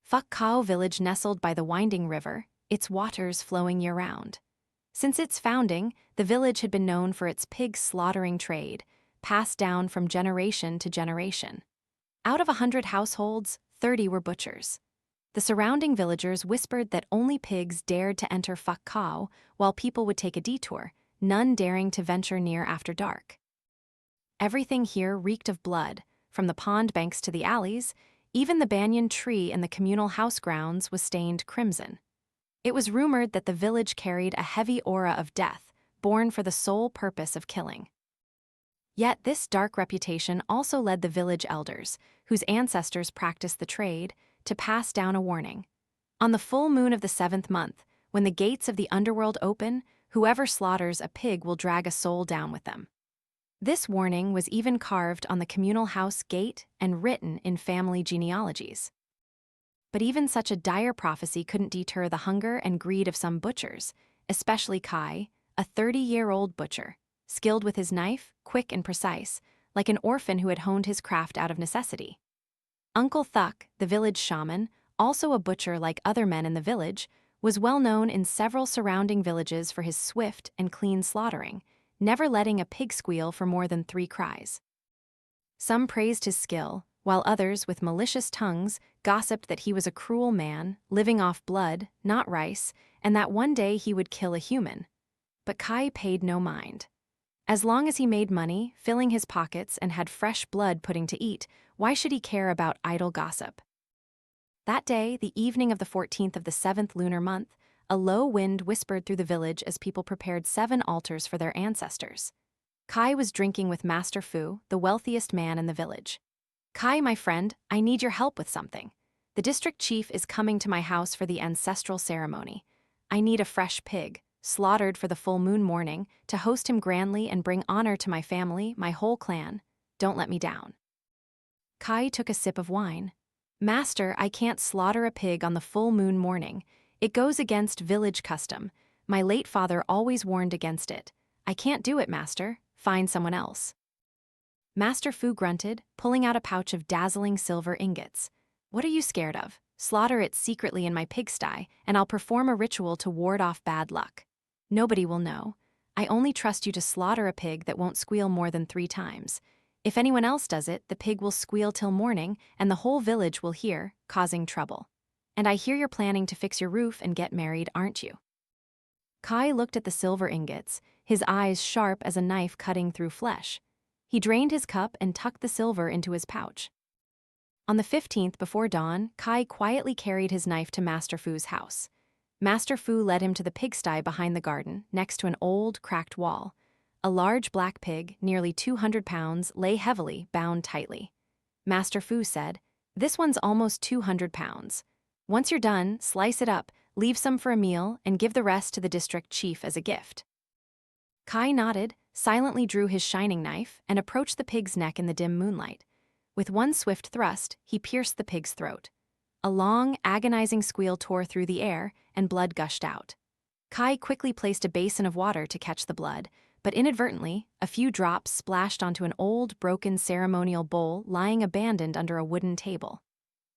Phuc Khau village nestled by the winding river, its waters flowing year-round. Since its founding, the village had been known for its pig slaughtering trade, passed down from generation to generation. Out of 100 households, 30 were butchers. The surrounding villagers whispered that only pigs dared to enter Phuc Khau, while people would take a detour, none daring to venture near after dark. Everything here reeked of blood, from the pond banks to the alleys. Even the banyan tree in the communal house grounds was stained crimson. It was rumored that the village carried a heavy aura of death, born for the sole purpose of killing. Yet this dark reputation also led the village elders, whose ancestors practiced the trade, to pass down a warning. On the full moon of the 7th month, when the gates of the underworld open, whoever slaughters a pig will drag a soul down with them. This warning was even carved on the communal house gate and written in family genealogies. But even such a dire prophecy couldn't deter the hunger and greed of some butchers, especially Kai, a 30-year-old butcher, skilled with his knife, quick and precise, like an orphan who had honed his craft out of necessity. Uncle Thuc, the village shaman, also a butcher like other men in the village, was well known in several surrounding villages for his swift and clean slaughtering, never letting a pig squeal for more than 3 cries. Some praised his skill, while others, with malicious tongues, gossiped that he was a cruel man, living off blood, not rice, and that one day he would kill a human. But Kai paid no mind. As long as he made money, filling his pockets, and had fresh blood putting to eat, why should he care about idle gossip? That day, the evening of the 14th of the 7th lunar month, a low wind whispered through the village as people prepared 7 altars for their ancestors. Kai was drinking with Master Phu, the wealthiest man in the village. "Kai, my friend, I need your help with something. The district chief is coming to my house for the ancestral ceremony. I need a fresh pig, slaughtered for the full moon morning, to host him grandly and bring honor to my family, my whole clan. Don't let me down." Kai took a sip of wine. "Master, I can't slaughter a pig on the full moon morning. It goes against village custom. My late father always warned against it. I can't do it, master. Find someone else." Master Phu grunted, pulling out a pouch of dazzling silver ingots. "What are you scared of? Slaughter it secretly in my pigsty, and I'll perform a ritual to ward off bad luck. Nobody will know. I only trust you to slaughter a pig that won't squeal more than 3 times. If anyone else does it, the pig will squeal till morning, and the whole village will hear, causing trouble. And I hear you're planning to fix your roof and get married, aren't you?" Kai looked at the silver ingots, his eyes sharp as a knife cutting through flesh. He drained his cup and tucked the silver into his pouch. On the 15th before dawn, Kai quietly carried his knife to Master Phu's house. Master Phu led him to the pigsty behind the garden, next to an old, cracked wall. A large black pig, nearly 200 pounds, lay heavily, bound tightly. Master Phu said, "This one's almost 200 pounds. Once you're done, slice it up, leave some for a meal, and give the rest to the district chief as a gift." Kai nodded, silently drew his shining knife, and approached the pig's neck in the dim moonlight. With one swift thrust, he pierced the pig's throat. A long, agonizing squeal tore through the air, and blood gushed out. Kai quickly placed a basin of water to catch the blood, but inadvertently, a few drops splashed onto an old, broken ceremonial bowl lying abandoned under a wooden table.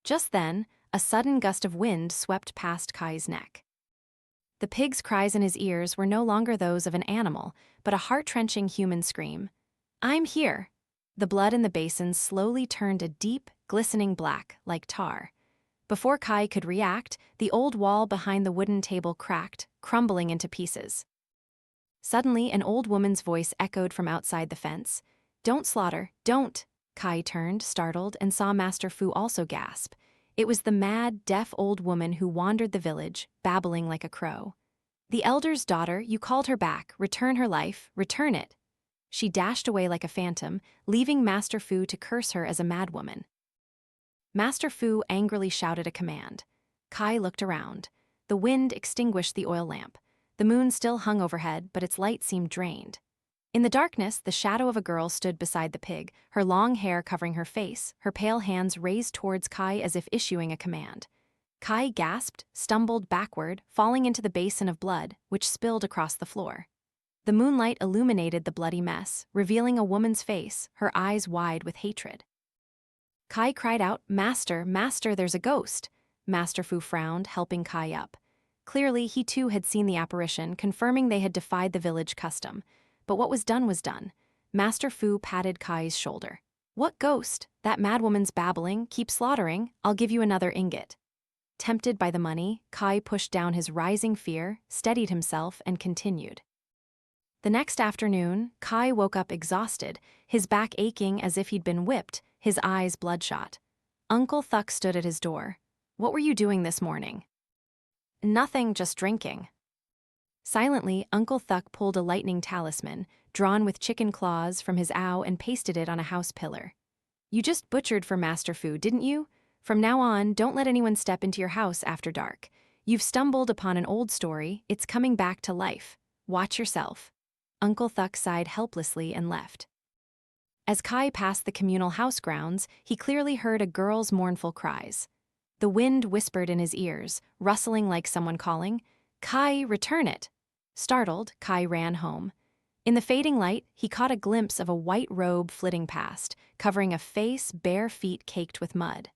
Just then, a sudden gust of wind swept past Kai's neck. The pig's cries in his ears were no longer those of an animal, but a heart-wrenching human scream. "I'm here!" The blood in the basin slowly turned a deep, glistening black, like tar. Before Kai could react, the old wall behind the wooden table cracked, crumbling into pieces. Suddenly, an old woman's voice echoed from outside the fence. "Don't slaughter, don't!" Kai turned, startled, and saw Master Phu also gasp. It was the mad, deaf old woman who wandered the village, babbling like a crow. "The elder's daughter, you called her back, return her life, return it." She dashed away like a phantom, leaving Master Phu to curse her as a madwoman. Master Phu angrily shouted a command. Kai looked around. The wind extinguished the oil lamp. The moon still hung overhead, but its light seemed drained. In the darkness, the shadow of a girl stood beside the pig, her long hair covering her face, her pale hands raised towards Kai as if issuing a command. Kai gasped, stumbled backward, falling into the basin of blood, which spilled across the floor. The moonlight illuminated the bloody mess, revealing a woman's face, her eyes wide with hatred. Kai cried out, "Master, master, there's a ghost!" Master Phu frowned, helping Kai up. Clearly, he too had seen the apparition, confirming they had defied the village custom. But what was done was done. Master Phu patted Kai's shoulder. "What ghost? That madwoman's babbling. Keep slaughtering. I'll give you another ingot." Tempted by the money, Kai pushed down his rising fear, steadied himself, and continued. The next afternoon, Kai woke up exhausted, his back aching as if he'd been whipped, his eyes bloodshot. Uncle Phuc stood at his door. "What were you doing this morning?" "Nothing, just drinking." Silently, Uncle Phuc pulled a lightning talisman, drawn with chicken claws, from his ow and pasted it on a house pillar. "You just butchered for Master Phu, didn't you? From now on, don't let anyone step into your house after dark. You've stumbled upon an old story, it's coming back to life. Watch yourself." Uncle Phuc sighed helplessly and left. As Kai passed the communal house grounds, he clearly heard a girl's mournful cries. The wind whispered in his ears, rustling like someone calling, "Kai, return it!" Startled, Kai ran home. In the fading light, he caught a glimpse of a white robe flitting past, covering a face, bare feet caked with mud.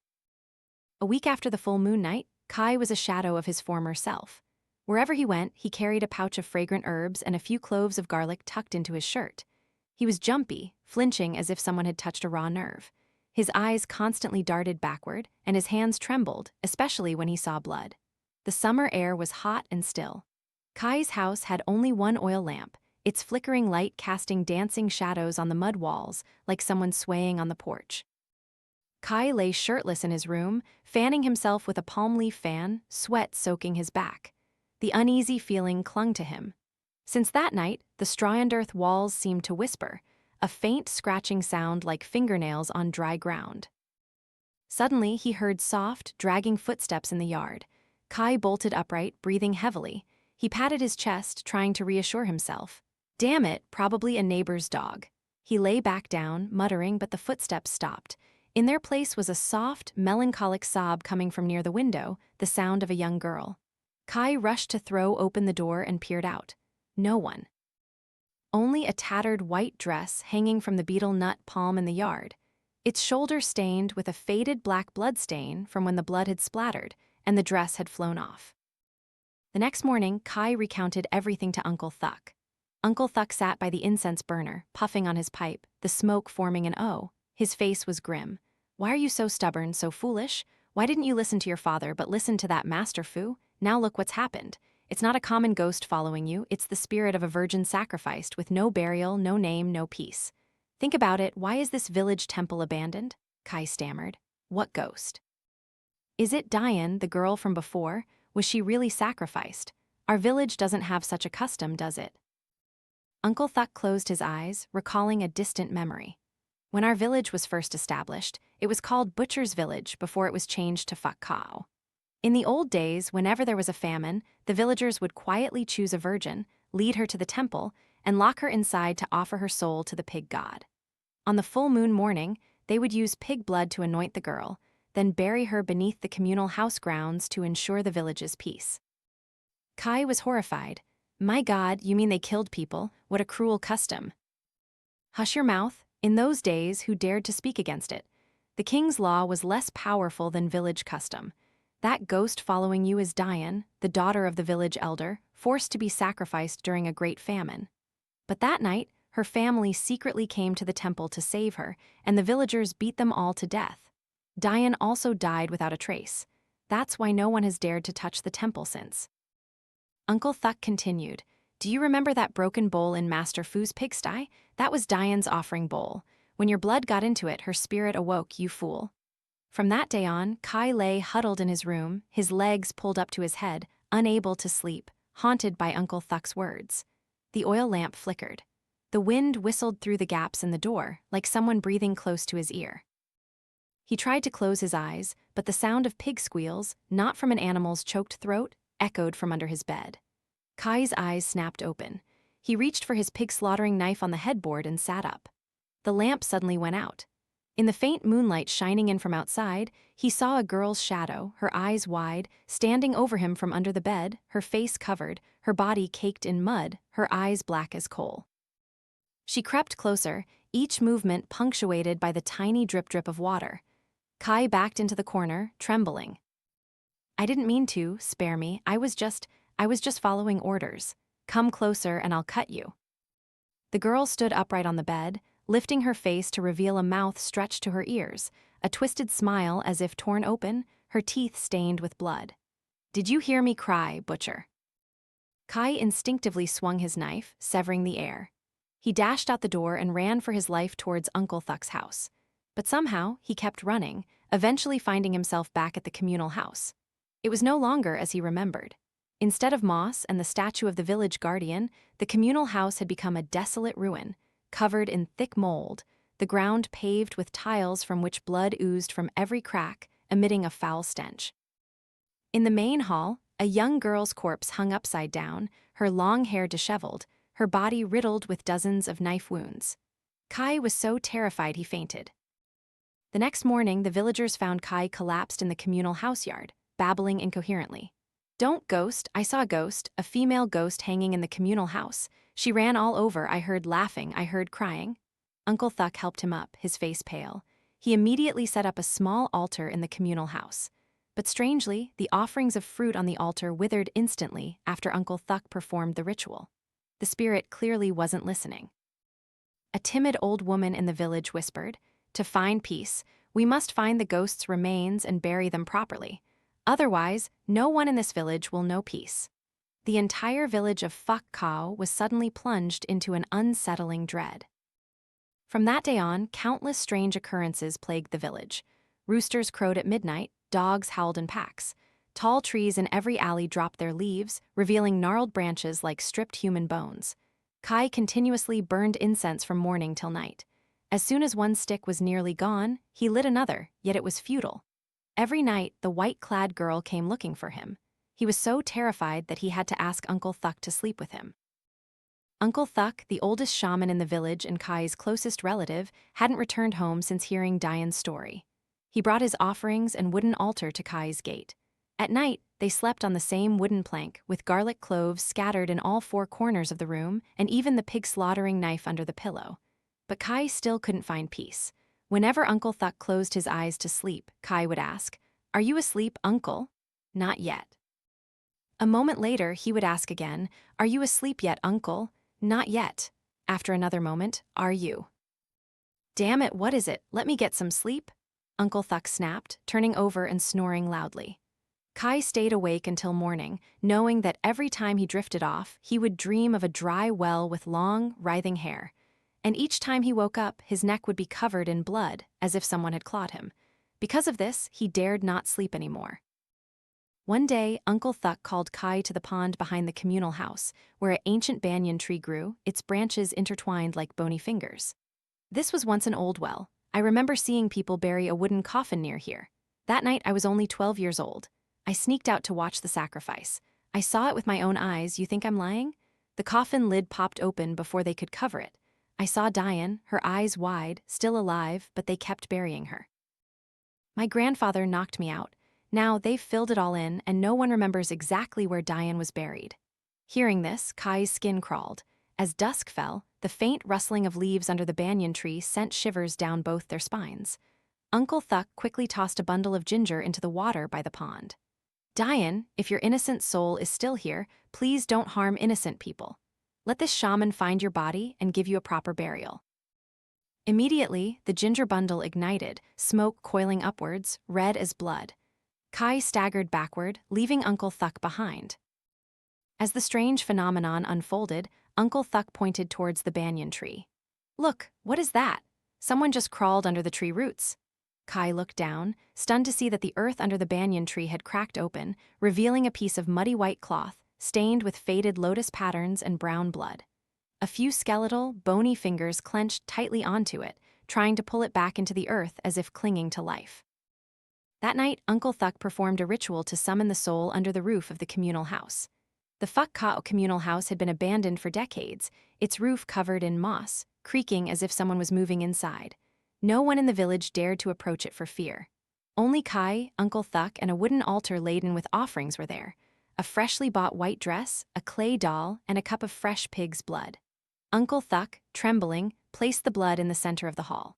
A week after the full moon night, Kai was a shadow of his former self. Wherever he went, he carried a pouch of fragrant herbs and a few cloves of garlic tucked into his shirt. He was jumpy, flinching as if someone had touched a raw nerve. His eyes constantly darted backward, and his hands trembled, especially when he saw blood. The summer air was hot and still. Kai's house had only one oil lamp, its flickering light casting dancing shadows on the mud walls, like someone swaying on the porch. Kai lay shirtless in his room, fanning himself with a palm leaf fan, sweat soaking his back. The uneasy feeling clung to him. Since that night, the straw-and-earth walls seemed to whisper, a faint scratching sound like fingernails on dry ground. Suddenly, he heard soft, dragging footsteps in the yard. Kai bolted upright, breathing heavily. He patted his chest, trying to reassure himself. Damn it, probably a neighbor's dog. He lay back down, muttering, but the footsteps stopped. In their place was a soft, melancholic sob coming from near the window, the sound of a young girl. Kai rushed to throw open the door and peered out. No one. Only a tattered white dress hanging from the beetle nut palm in the yard. Its shoulder stained with a faded black blood stain from when the blood had splattered and the dress had flown off. The next morning, Kai recounted everything to Uncle Phuc. Uncle Phuc sat by the incense burner, puffing on his pipe, the smoke forming an O. His face was grim. "Why are you so stubborn, so foolish? Why didn't you listen to your father but listen to that Master Phu? Now look what's happened. It's not a common ghost following you, it's the spirit of a virgin sacrificed with no burial, no name, no peace. Think about it, why is this village temple abandoned?" Kai stammered. "What ghost?" "Is it Duyen, the girl from before? Was she really sacrificed? Our village doesn't have such a custom, does it?" Uncle Phuc closed his eyes, recalling a distant memory. "When our village was first established, it was called Butcher's Village before it was changed to Phuc Khau. In the old days, whenever there was a famine, the villagers would quietly choose a virgin, lead her to the temple, and lock her inside to offer her soul to the pig god. On the full moon morning, they would use pig blood to anoint the girl, then bury her beneath the communal house grounds to ensure the village's peace." Kai was horrified. "My God, you mean they killed people? What a cruel custom." "Hush your mouth. In those days, who dared to speak against it? The king's law was less powerful than village custom. That ghost following you is Duyen, the daughter of the village elder, forced to be sacrificed during a great famine. But that night, her family secretly came to the temple to save her, and the villagers beat them all to death. Duyen also died without a trace. That's why no one has dared to touch the temple since." Uncle Phuc continued, "Do you remember that broken bowl in Master Phu's pigsty? That was Duyen's offering bowl. When your blood got into it, her spirit awoke, you fool." From that day on, Kai lay huddled in his room, his legs pulled up to his head, unable to sleep, haunted by Uncle Phuc's words. The oil lamp flickered. The wind whistled through the gaps in the door, like someone breathing close to his ear. He tried to close his eyes, but the sound of pig squeals, not from an animal's choked throat, echoed from under his bed. Kai's eyes snapped open. He reached for his pig-slaughtering knife on the headboard and sat up. The lamp suddenly went out. In the faint moonlight shining in from outside, he saw a girl's shadow, her eyes wide, standing over him from under the bed, her face covered, her body caked in mud, her eyes black as coal. She crept closer, each movement punctuated by the tiny drip-drip of water. Kai backed into the corner, trembling. I didn't mean to, spare me, I was just following orders. Come closer and I'll cut you. The girl stood upright on the bed, lifting her face to reveal a mouth stretched to her ears, a twisted smile as if torn open, her teeth stained with blood. Did you hear me cry, butcher? Kai instinctively swung his knife, severing the air. He dashed out the door and ran for his life towards Uncle Thuc's house. But somehow, he kept running, eventually finding himself back at the communal house. It was no longer as he remembered. Instead of moss and the statue of the village guardian, the communal house had become a desolate ruin, covered in thick mold, the ground paved with tiles from which blood oozed from every crack, emitting a foul stench. In the main hall, a young girl's corpse hung upside down, her long hair disheveled, her body riddled with dozens of knife wounds. Kai was so terrified he fainted. The next morning, the villagers found Kai collapsed in the communal house yard, babbling incoherently. Don't ghost, I saw a female ghost hanging in the communal house. She ran all over, I heard laughing, I heard crying. Uncle Thuc helped him up, his face pale. He immediately set up a small altar in the communal house. But strangely, the offerings of fruit on the altar withered instantly after Uncle Thuc performed the ritual. The spirit clearly wasn't listening. A timid old woman in the village whispered, "To find peace, we must find the ghost's remains and bury them properly. Otherwise, no one in this village will know peace." The entire village of Phuc Khau was suddenly plunged into an unsettling dread. From that day on, countless strange occurrences plagued the village. Roosters crowed at midnight, dogs howled in packs. Tall trees in every alley dropped their leaves, revealing gnarled branches like stripped human bones. Kai continuously burned incense from morning till night. As soon as one stick was nearly gone, he lit another, yet it was futile. Every night, the white-clad girl came looking for him. He was so terrified that he had to ask Uncle Thuc to sleep with him. Uncle Thuc, the oldest shaman in the village and Kai's closest relative, hadn't returned home since hearing Duyen's story. He brought his offerings and wooden altar to Kai's gate. At night, they slept on the same wooden plank, with garlic cloves scattered in all four corners of the room and even the pig slaughtering knife under the pillow. But Kai still couldn't find peace. Whenever Uncle Thuc closed his eyes to sleep, Kai would ask, "Are you asleep, Uncle?" "Not yet." A moment later, he would ask again, "Are you asleep yet, Uncle?" "Not yet." After another moment, "Are you?" "Damn it, what is it? Let me get some sleep." Uncle Thuc snapped, turning over and snoring loudly. Kai stayed awake until morning, knowing that every time he drifted off, he would dream of a dry well with long, writhing hair. And each time he woke up, his neck would be covered in blood, as if someone had clawed him. Because of this, he dared not sleep anymore. One day, Uncle Thuc called Kai to the pond behind the communal house, where an ancient banyan tree grew, its branches intertwined like bony fingers. "This was once an old well. I remember seeing people bury a wooden coffin near here. That night, I was only 12 years old. I sneaked out to watch the sacrifice. I saw it with my own eyes, you think I'm lying?" The coffin lid popped open before they could cover it. I saw Duyen, her eyes wide, still alive, but they kept burying her. My grandfather knocked me out. Now they've filled it all in, and no one remembers exactly where Duyen was buried. Hearing this, Kai's skin crawled. As dusk fell, the faint rustling of leaves under the banyan tree sent shivers down both their spines. Uncle Thuc quickly tossed a bundle of ginger into the water by the pond. "Duyen, if your innocent soul is still here, please don't harm innocent people. Let this shaman find your body and give you a proper burial." Immediately, the ginger bundle ignited, smoke coiling upwards, red as blood. Kai staggered backward, leaving Uncle Thuc behind. As the strange phenomenon unfolded, Uncle Thuc pointed towards the banyan tree. "Look, what is that? Someone just crawled under the tree roots." Kai looked down, stunned to see that the earth under the banyan tree had cracked open, revealing a piece of muddy white cloth, stained with faded lotus patterns and brown blood. A few skeletal, bony fingers clenched tightly onto it, trying to pull it back into the earth as if clinging to life. That night, Uncle Thuc performed a ritual to summon the soul under the roof of the communal house. The Phuc Khau communal house had been abandoned for decades, its roof covered in moss, creaking as if someone was moving inside. No one in the village dared to approach it for fear. Only Kai, Uncle Thuc, and a wooden altar laden with offerings were there. A freshly bought white dress, a clay doll, and a cup of fresh pig's blood. Uncle Thuc, trembling, placed the blood in the center of the hall.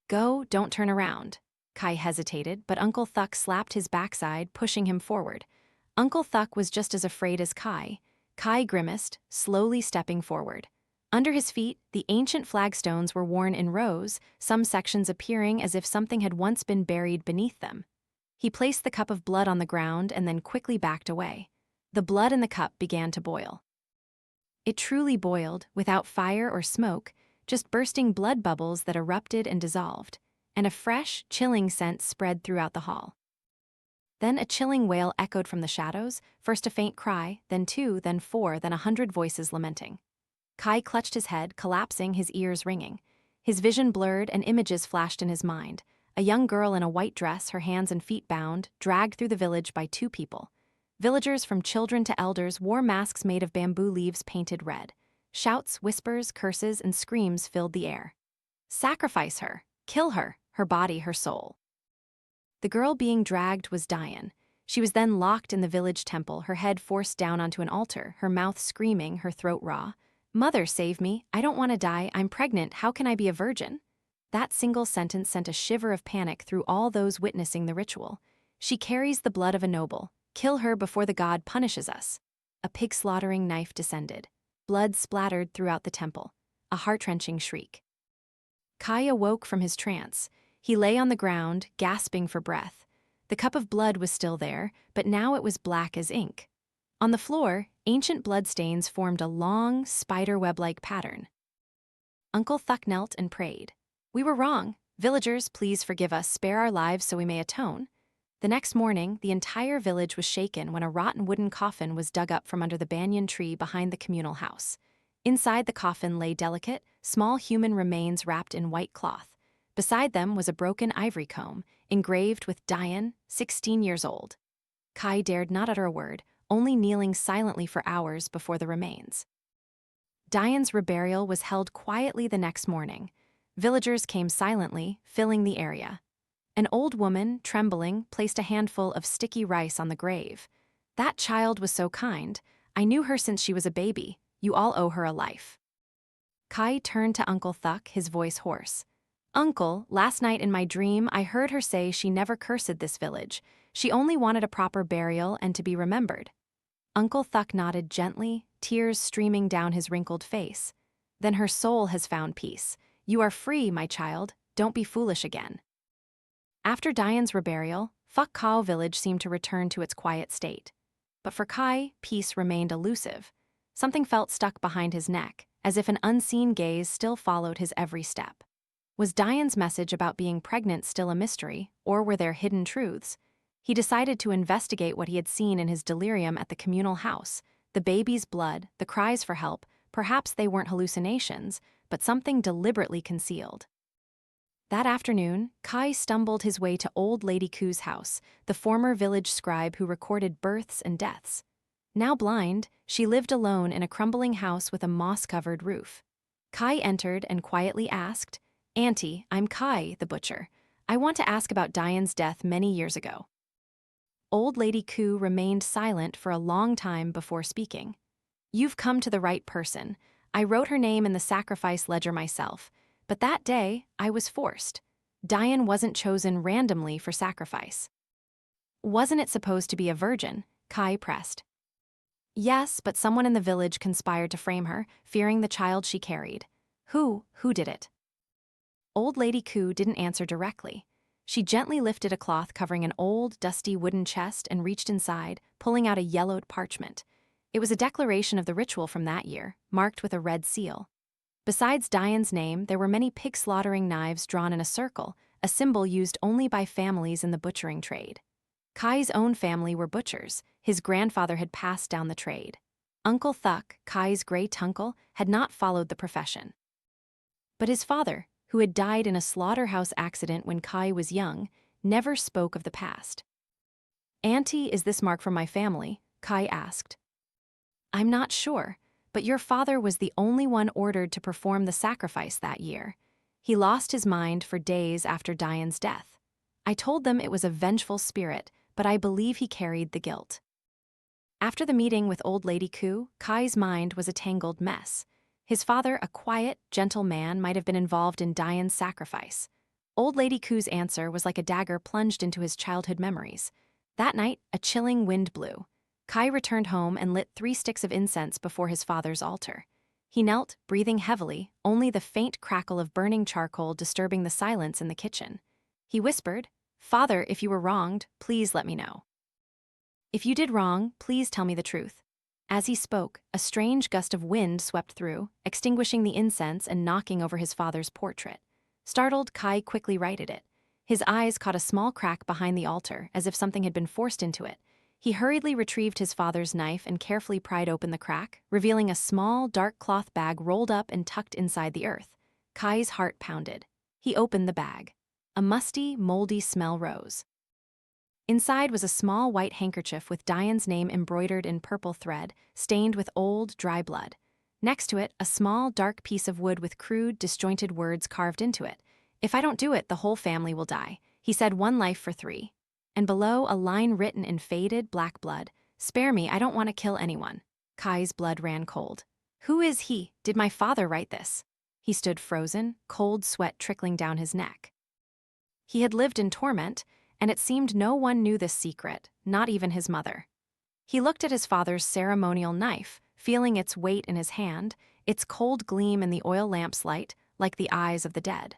"Go, don't turn around." Kai hesitated, but Uncle Phuc slapped his backside, pushing him forward. Uncle Phuc was just as afraid as Kai. Kai grimaced, slowly stepping forward. Under his feet, the ancient flagstones were worn in rows, some sections appearing as if something had once been buried beneath them. He placed the cup of blood on the ground and then quickly backed away. The blood in the cup began to boil. It truly boiled, without fire or smoke, just bursting blood bubbles that erupted and dissolved, and a fresh, chilling scent spread throughout the hall. Then a chilling wail echoed from the shadows, first a faint cry, then two, then four, then 100 voices lamenting. Kai clutched his head, collapsing, his ears ringing. His vision blurred and images flashed in his mind. A young girl in a white dress, her hands and feet bound, dragged through the village by 2 people. Villagers from children to elders wore masks made of bamboo leaves painted red. Shouts, whispers, curses, and screams filled the air. Sacrifice her! Kill her! Her body, her soul. The girl being dragged was Duyen. She was then locked in the village temple, her head forced down onto an altar, her mouth screaming, her throat raw. "Mother, save me! I don't want to die. I'm pregnant. How can I be a virgin?" That single sentence sent a shiver of panic through all those witnessing the ritual. "She carries the blood of a noble. Kill her before the god punishes us." A pig-slaughtering knife descended. Blood splattered throughout the temple. A heart-wrenching shriek. Kai awoke from his trance. He lay on the ground, gasping for breath. The cup of blood was still there, but now it was black as ink. On the floor, ancient bloodstains formed a long, spider-web-like pattern. Uncle Phuc knelt and prayed. "We were wrong. Villagers, please forgive us, spare our lives so we may atone." The next morning, the entire village was shaken when a rotten wooden coffin was dug up from under the banyan tree behind the communal house. Inside the coffin lay delicate, small human remains wrapped in white cloth. Beside them was a broken ivory comb, engraved with Duyen, 16 years old. Kai dared not utter a word, only kneeling silently for hours before the remains. Duyen's reburial was held quietly the next morning. Villagers came silently, filling the area. An old woman, trembling, placed a handful of sticky rice on the grave. "That child was so kind. I knew her since she was a baby. You all owe her a life." Kai turned to Uncle Phuc, his voice hoarse. "Uncle, last night in my dream I heard her say she never cursed this village. She only wanted a proper burial and to be remembered." Uncle Phuc nodded gently, tears streaming down his wrinkled face. "Then her soul has found peace. You are free, my child. Don't be foolish again." After Duyen's reburial, Phuc Khau village seemed to return to its quiet state. But for Kai, peace remained elusive. Something felt stuck behind his neck, as if an unseen gaze still followed his every step. Was Duyen's message about being pregnant still a mystery, or were there hidden truths? He decided to investigate what he had seen in his delirium at the communal house. The baby's blood, the cries for help, perhaps they weren't hallucinations, but something deliberately concealed. That afternoon, Kai stumbled his way to Old Lady Ku's house, the former village scribe who recorded births and deaths. Now blind, she lived alone in a crumbling house with a moss-covered roof. Kai entered and quietly asked, "Auntie, I'm Kai, the butcher. I want to ask about Duyen's death many years ago." Old Lady Ku remained silent for a long time before speaking. "You've come to the right person. I wrote her name in the sacrifice ledger myself. But that day, I was forced. Duyen wasn't chosen randomly for sacrifice." "Wasn't it supposed to be a virgin?" Kai pressed. "Yes, but someone in the village conspired to frame her, fearing the child she carried." Who did it?" Old Lady Ku didn't answer directly. She gently lifted a cloth covering an old, dusty wooden chest and reached inside, pulling out a yellowed parchment. It was a declaration of the ritual from that year, marked with a red seal. Besides Duyen's name, there were many pig-slaughtering knives drawn in a circle, a symbol used only by families in the butchering trade. Kai's own family were butchers. His grandfather had passed down the trade. Uncle Phuc, Kai's great-uncle, had not followed the profession. But his father, who had died in a slaughterhouse accident when Kai was young, never spoke of the past. "Auntie, is this mark from my family?" Kai asked. "I'm not sure. But your father was the only one ordered to perform the sacrifice that year. He lost his mind for days after Duyen's death. I told them it was a vengeful spirit, but I believe he carried the guilt." After the meeting with Old Lady Ku, Kai's mind was a tangled mess. His father, a quiet, gentle man, might have been involved in Duyen's sacrifice. Old Lady Ku's answer was like a dagger plunged into his childhood memories. That night, a chilling wind blew. Kai returned home and lit 3 sticks of incense before his father's altar. He knelt, breathing heavily, only the faint crackle of burning charcoal disturbing the silence in the kitchen. He whispered, "Father, if you were wronged, please let me know. If you did wrong, please tell me the truth." As he spoke, a strange gust of wind swept through, extinguishing the incense and knocking over his father's portrait. Startled, Kai quickly righted it. His eyes caught a small crack behind the altar, as if something had been forced into it. He hurriedly retrieved his father's knife and carefully pried open the crack, revealing a small, dark cloth bag rolled up and tucked inside the earth. Kai's heart pounded. He opened the bag. A musty, moldy smell rose. Inside was a small white handkerchief with Duyen's name embroidered in purple thread, stained with old, dry blood. Next to it, a small, dark piece of wood with crude, disjointed words carved into it. "If I don't do it, the whole family will die." He said, "1 life for 3. And below, a line written in faded, black blood. "Spare me, I don't want to kill anyone." Kai's blood ran cold. Who is he? Did my father write this? He stood frozen, cold sweat trickling down his neck. He had lived in torment, and it seemed no one knew this secret, not even his mother. He looked at his father's ceremonial knife, feeling its weight in his hand, its cold gleam in the oil lamp's light, like the eyes of the dead.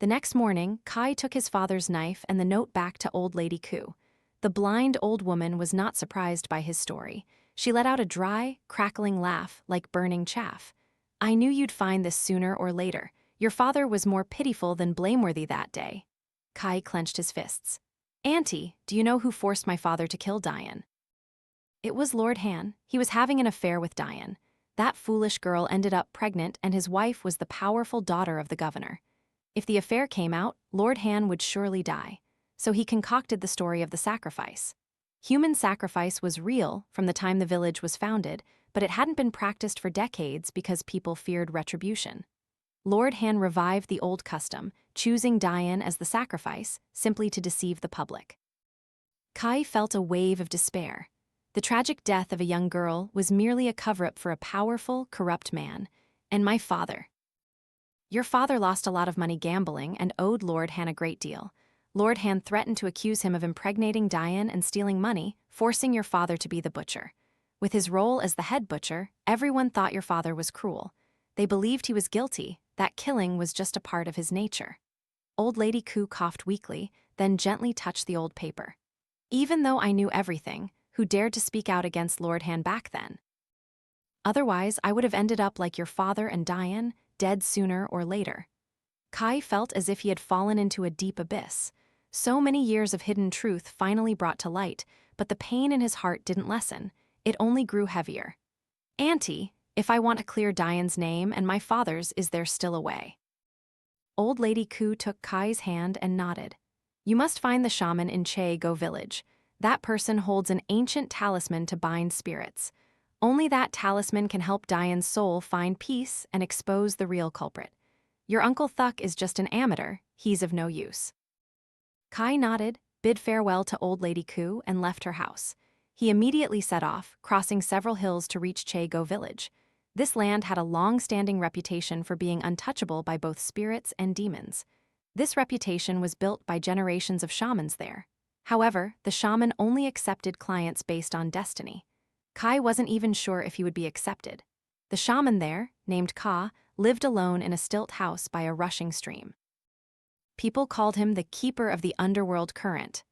The next morning, Kai took his father's knife and the note back to Old Lady Ku. The blind old woman was not surprised by his story. She let out a dry, crackling laugh like burning chaff. "I knew you'd find this sooner or later. Your father was more pitiful than blameworthy that day." Kai clenched his fists. "Auntie, do you know who forced my father to kill Duyen?" It was Lord Han. He was having an affair with Duyen. That foolish girl ended up pregnant, and his wife was the powerful daughter of the governor. If the affair came out, Lord Han would surely die. So he concocted the story of the sacrifice. Human sacrifice was real from the time the village was founded, but it hadn't been practiced for decades because people feared retribution. Lord Han revived the old custom, choosing Duyen as the sacrifice, simply to deceive the public. Kai felt a wave of despair. The tragic death of a young girl was merely a cover-up for a powerful, corrupt man. "And my father. Your father lost a lot of money gambling and owed Lord Han a great deal. Lord Han threatened to accuse him of impregnating Duyen and stealing money, forcing your father to be the butcher. With his role as the head butcher, everyone thought your father was cruel. They believed he was guilty, that killing was just a part of his nature." Old Lady Ku coughed weakly, then gently touched the old paper. "Even though I knew everything, who dared to speak out against Lord Han back then? Otherwise, I would have ended up like your father and Duyen, dead sooner or later." Kai felt as if he had fallen into a deep abyss. So many years of hidden truth finally brought to light, but the pain in his heart didn't lessen. It only grew heavier. "Auntie, if I want to clear Duyen's name and my father's, is there still a way?" Old Lady Ku took Kai's hand and nodded. "You must find the shaman in Che Go village. That person holds an ancient talisman to bind spirits. Only that talisman can help Duyen's soul find peace and expose the real culprit. Your Uncle Phuc is just an amateur, he's of no use." Kai nodded, bid farewell to Old Lady Ku, and left her house. He immediately set off, crossing several hills to reach Che Go village. This land had a long-standing reputation for being untouchable by both spirits and demons. This reputation was built by generations of shamans there. However, the shaman only accepted clients based on destiny. Kai wasn't even sure if he would be accepted. The shaman there, named Ka, lived alone in a stilt house by a rushing stream. People called him the keeper of the underworld current.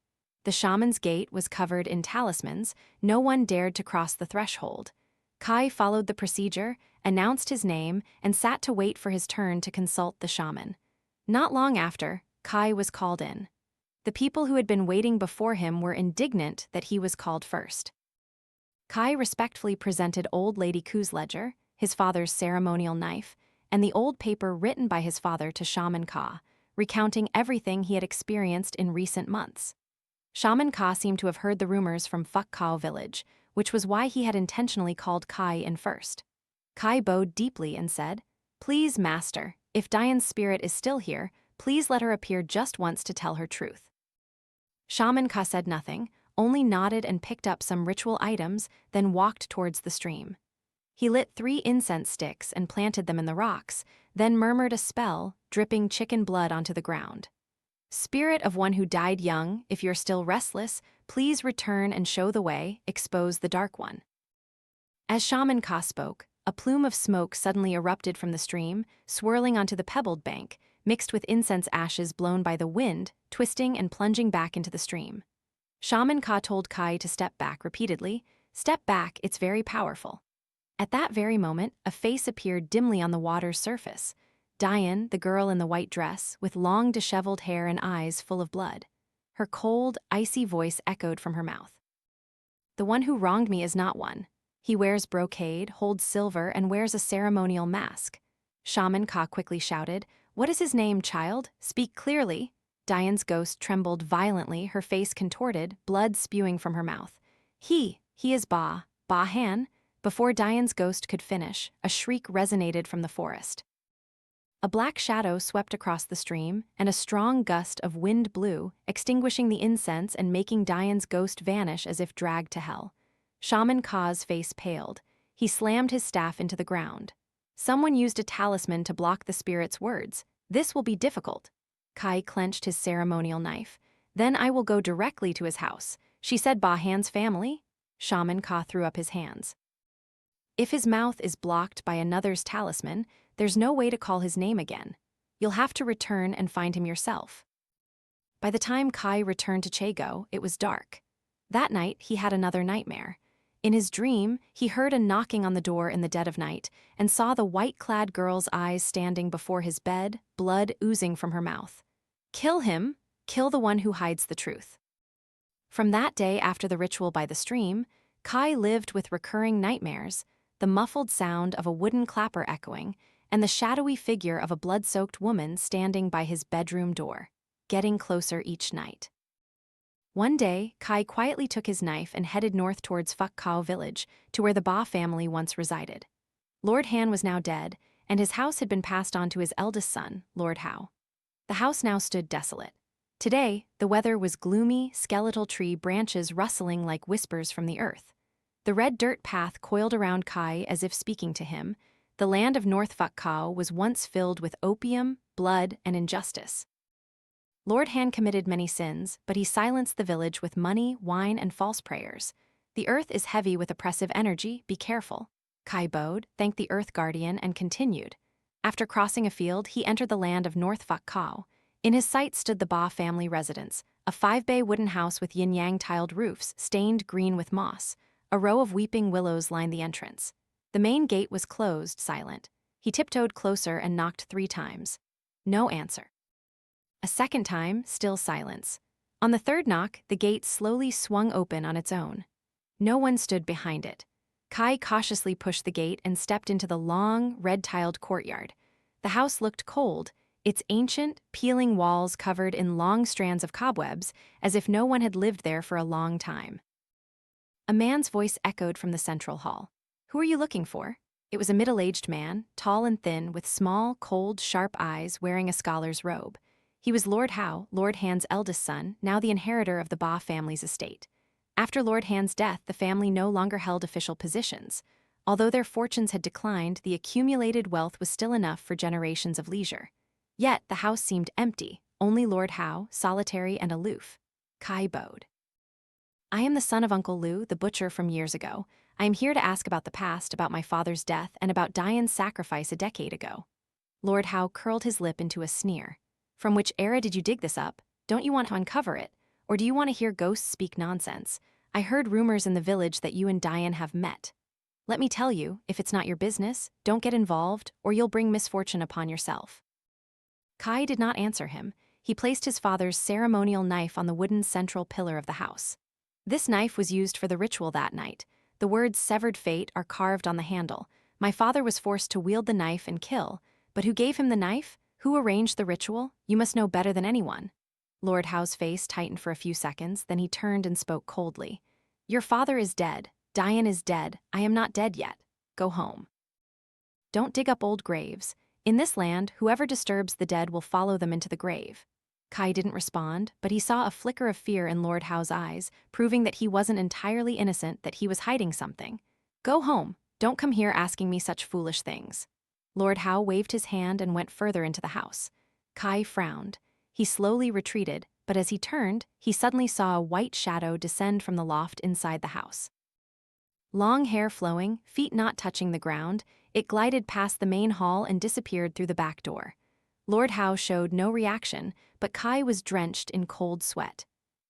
The shaman's gate was covered in talismans. No one dared to cross the threshold. Kai followed the procedure, announced his name, and sat to wait for his turn to consult the shaman. Not long after, Kai was called in. The people who had been waiting before him were indignant that he was called first. Kai respectfully presented Old Lady Ku's ledger, his father's ceremonial knife, and the old paper written by his father to Shaman Ka, recounting everything he had experienced in recent months. Shaman Ka seemed to have heard the rumors from Phuc Khau village, which was why he had intentionally called Kai in first. Kai bowed deeply and said, "Please, Master, if Duyen's spirit is still here, please let her appear just once to tell her truth." Shaman Ka said nothing, only nodded and picked up some ritual items, then walked towards the stream. He lit 3 incense sticks and planted them in the rocks, then murmured a spell, dripping chicken blood onto the ground. Spirit of one who died young, if you're still restless, please return and show the way, expose the Dark One. As Shaman Ka spoke, a plume of smoke suddenly erupted from the stream, swirling onto the pebbled bank, mixed with incense ashes blown by the wind, twisting and plunging back into the stream. Shaman Ka told Kai to step back repeatedly. Step back, it's very powerful. At that very moment, a face appeared dimly on the water's surface. Duyen, the girl in the white dress, with long disheveled hair and eyes full of blood. Her cold, icy voice echoed from her mouth. The one who wronged me is not one. He wears brocade, holds silver, and wears a ceremonial mask. Shaman Ka quickly shouted, "What is his name, child? Speak clearly." Duyen's ghost trembled violently, her face contorted, blood spewing from her mouth. He is Ba Han." Before Duyen's ghost could finish, a shriek resonated from the forest. A black shadow swept across the stream, and a strong gust of wind blew, extinguishing the incense and making Duyen's ghost vanish as if dragged to hell. Shaman Ka's face paled. He slammed his staff into the ground. Someone used a talisman to block the spirit's words. This will be difficult. Kai clenched his ceremonial knife. Then I will go directly to his house. She said Ba Han's family? Shaman Ka threw up his hands. If his mouth is blocked by another's talisman, there's no way to call his name again. You'll have to return and find him yourself. By the time Kai returned to Chago, it was dark. That night, he had another nightmare. In his dream, he heard a knocking on the door in the dead of night and saw the white-clad girl's eyes standing before his bed, blood oozing from her mouth. Kill him, kill the one who hides the truth. From that day after the ritual by the stream, Kai lived with recurring nightmares, the muffled sound of a wooden clapper echoing, and the shadowy figure of a blood-soaked woman standing by his bedroom door, getting closer each night. One day, Kai quietly took his knife and headed north towards Phuc Khau village, to where the Ba family once resided. Lord Han was now dead, and his house had been passed on to his eldest son, Lord Hao. The house now stood desolate. Today, the weather was gloomy, skeletal tree branches rustling like whispers from the earth. The red dirt path coiled around Kai as if speaking to him. The land of North Phuc Khau was once filled with opium, blood, and injustice. Lord Han committed many sins, but he silenced the village with money, wine, and false prayers. The earth is heavy with oppressive energy, be careful. Kai bowed, thanked the earth guardian, and continued. After crossing a field, he entered the land of North Phuc Khau. In his sight stood the Ba family residence, a 5-bay wooden house with yin-yang tiled roofs, stained green with moss. A row of weeping willows lined the entrance. The main gate was closed, silent. He tiptoed closer and knocked 3 times. No answer. A second time, still silence. On the third knock, the gate slowly swung open on its own. No one stood behind it. Kai cautiously pushed the gate and stepped into the long, red-tiled courtyard. The house looked cold, its ancient, peeling walls covered in long strands of cobwebs, as if no one had lived there for a long time. A man's voice echoed from the central hall. "Who are you looking for?" It was a middle-aged man, tall and thin, with small, cold, sharp eyes, wearing a scholar's robe. He was Lord Hao, Lord Han's eldest son, now the inheritor of the Ba family's estate. After Lord Han's death, the family no longer held official positions. Although their fortunes had declined, the accumulated wealth was still enough for generations of leisure. Yet the house seemed empty, only Lord Hao, solitary and aloof. Kai bowed. "I am the son of Uncle Liu, the butcher from years ago. I am here to ask about the past, about my father's death, and about Duyen's sacrifice a decade ago." Lord Hao curled his lip into a sneer. "From which era did you dig this up? Don't you want to uncover it? Or do you want to hear ghosts speak nonsense? I heard rumors in the village that you and Duyen have met. Let me tell you, if it's not your business, don't get involved, or you'll bring misfortune upon yourself." Kai did not answer him. He placed his father's ceremonial knife on the wooden central pillar of the house. This knife was used for the ritual that night. The words "severed fate" are carved on the handle. My father was forced to wield the knife and kill, but who gave him the knife? Who arranged the ritual? You must know better than anyone. Lord Hao's face tightened for a few seconds, then he turned and spoke coldly. "Your father is dead. Duyen is dead. I am not dead yet. Go home. Don't dig up old graves. In this land, whoever disturbs the dead will follow them into the grave." Kai didn't respond, but he saw a flicker of fear in Lord Hao's eyes, proving that he wasn't entirely innocent, that he was hiding something. "Go home. Don't come here asking me such foolish things. Lord Hao waved his hand and went further into the house. Kai frowned. He slowly retreated, but as he turned, he suddenly saw a white shadow descend from the loft inside the house. Long hair flowing, feet not touching the ground, it glided past the main hall and disappeared through the back door. Lord Hao showed no reaction, but Kai was drenched in cold sweat.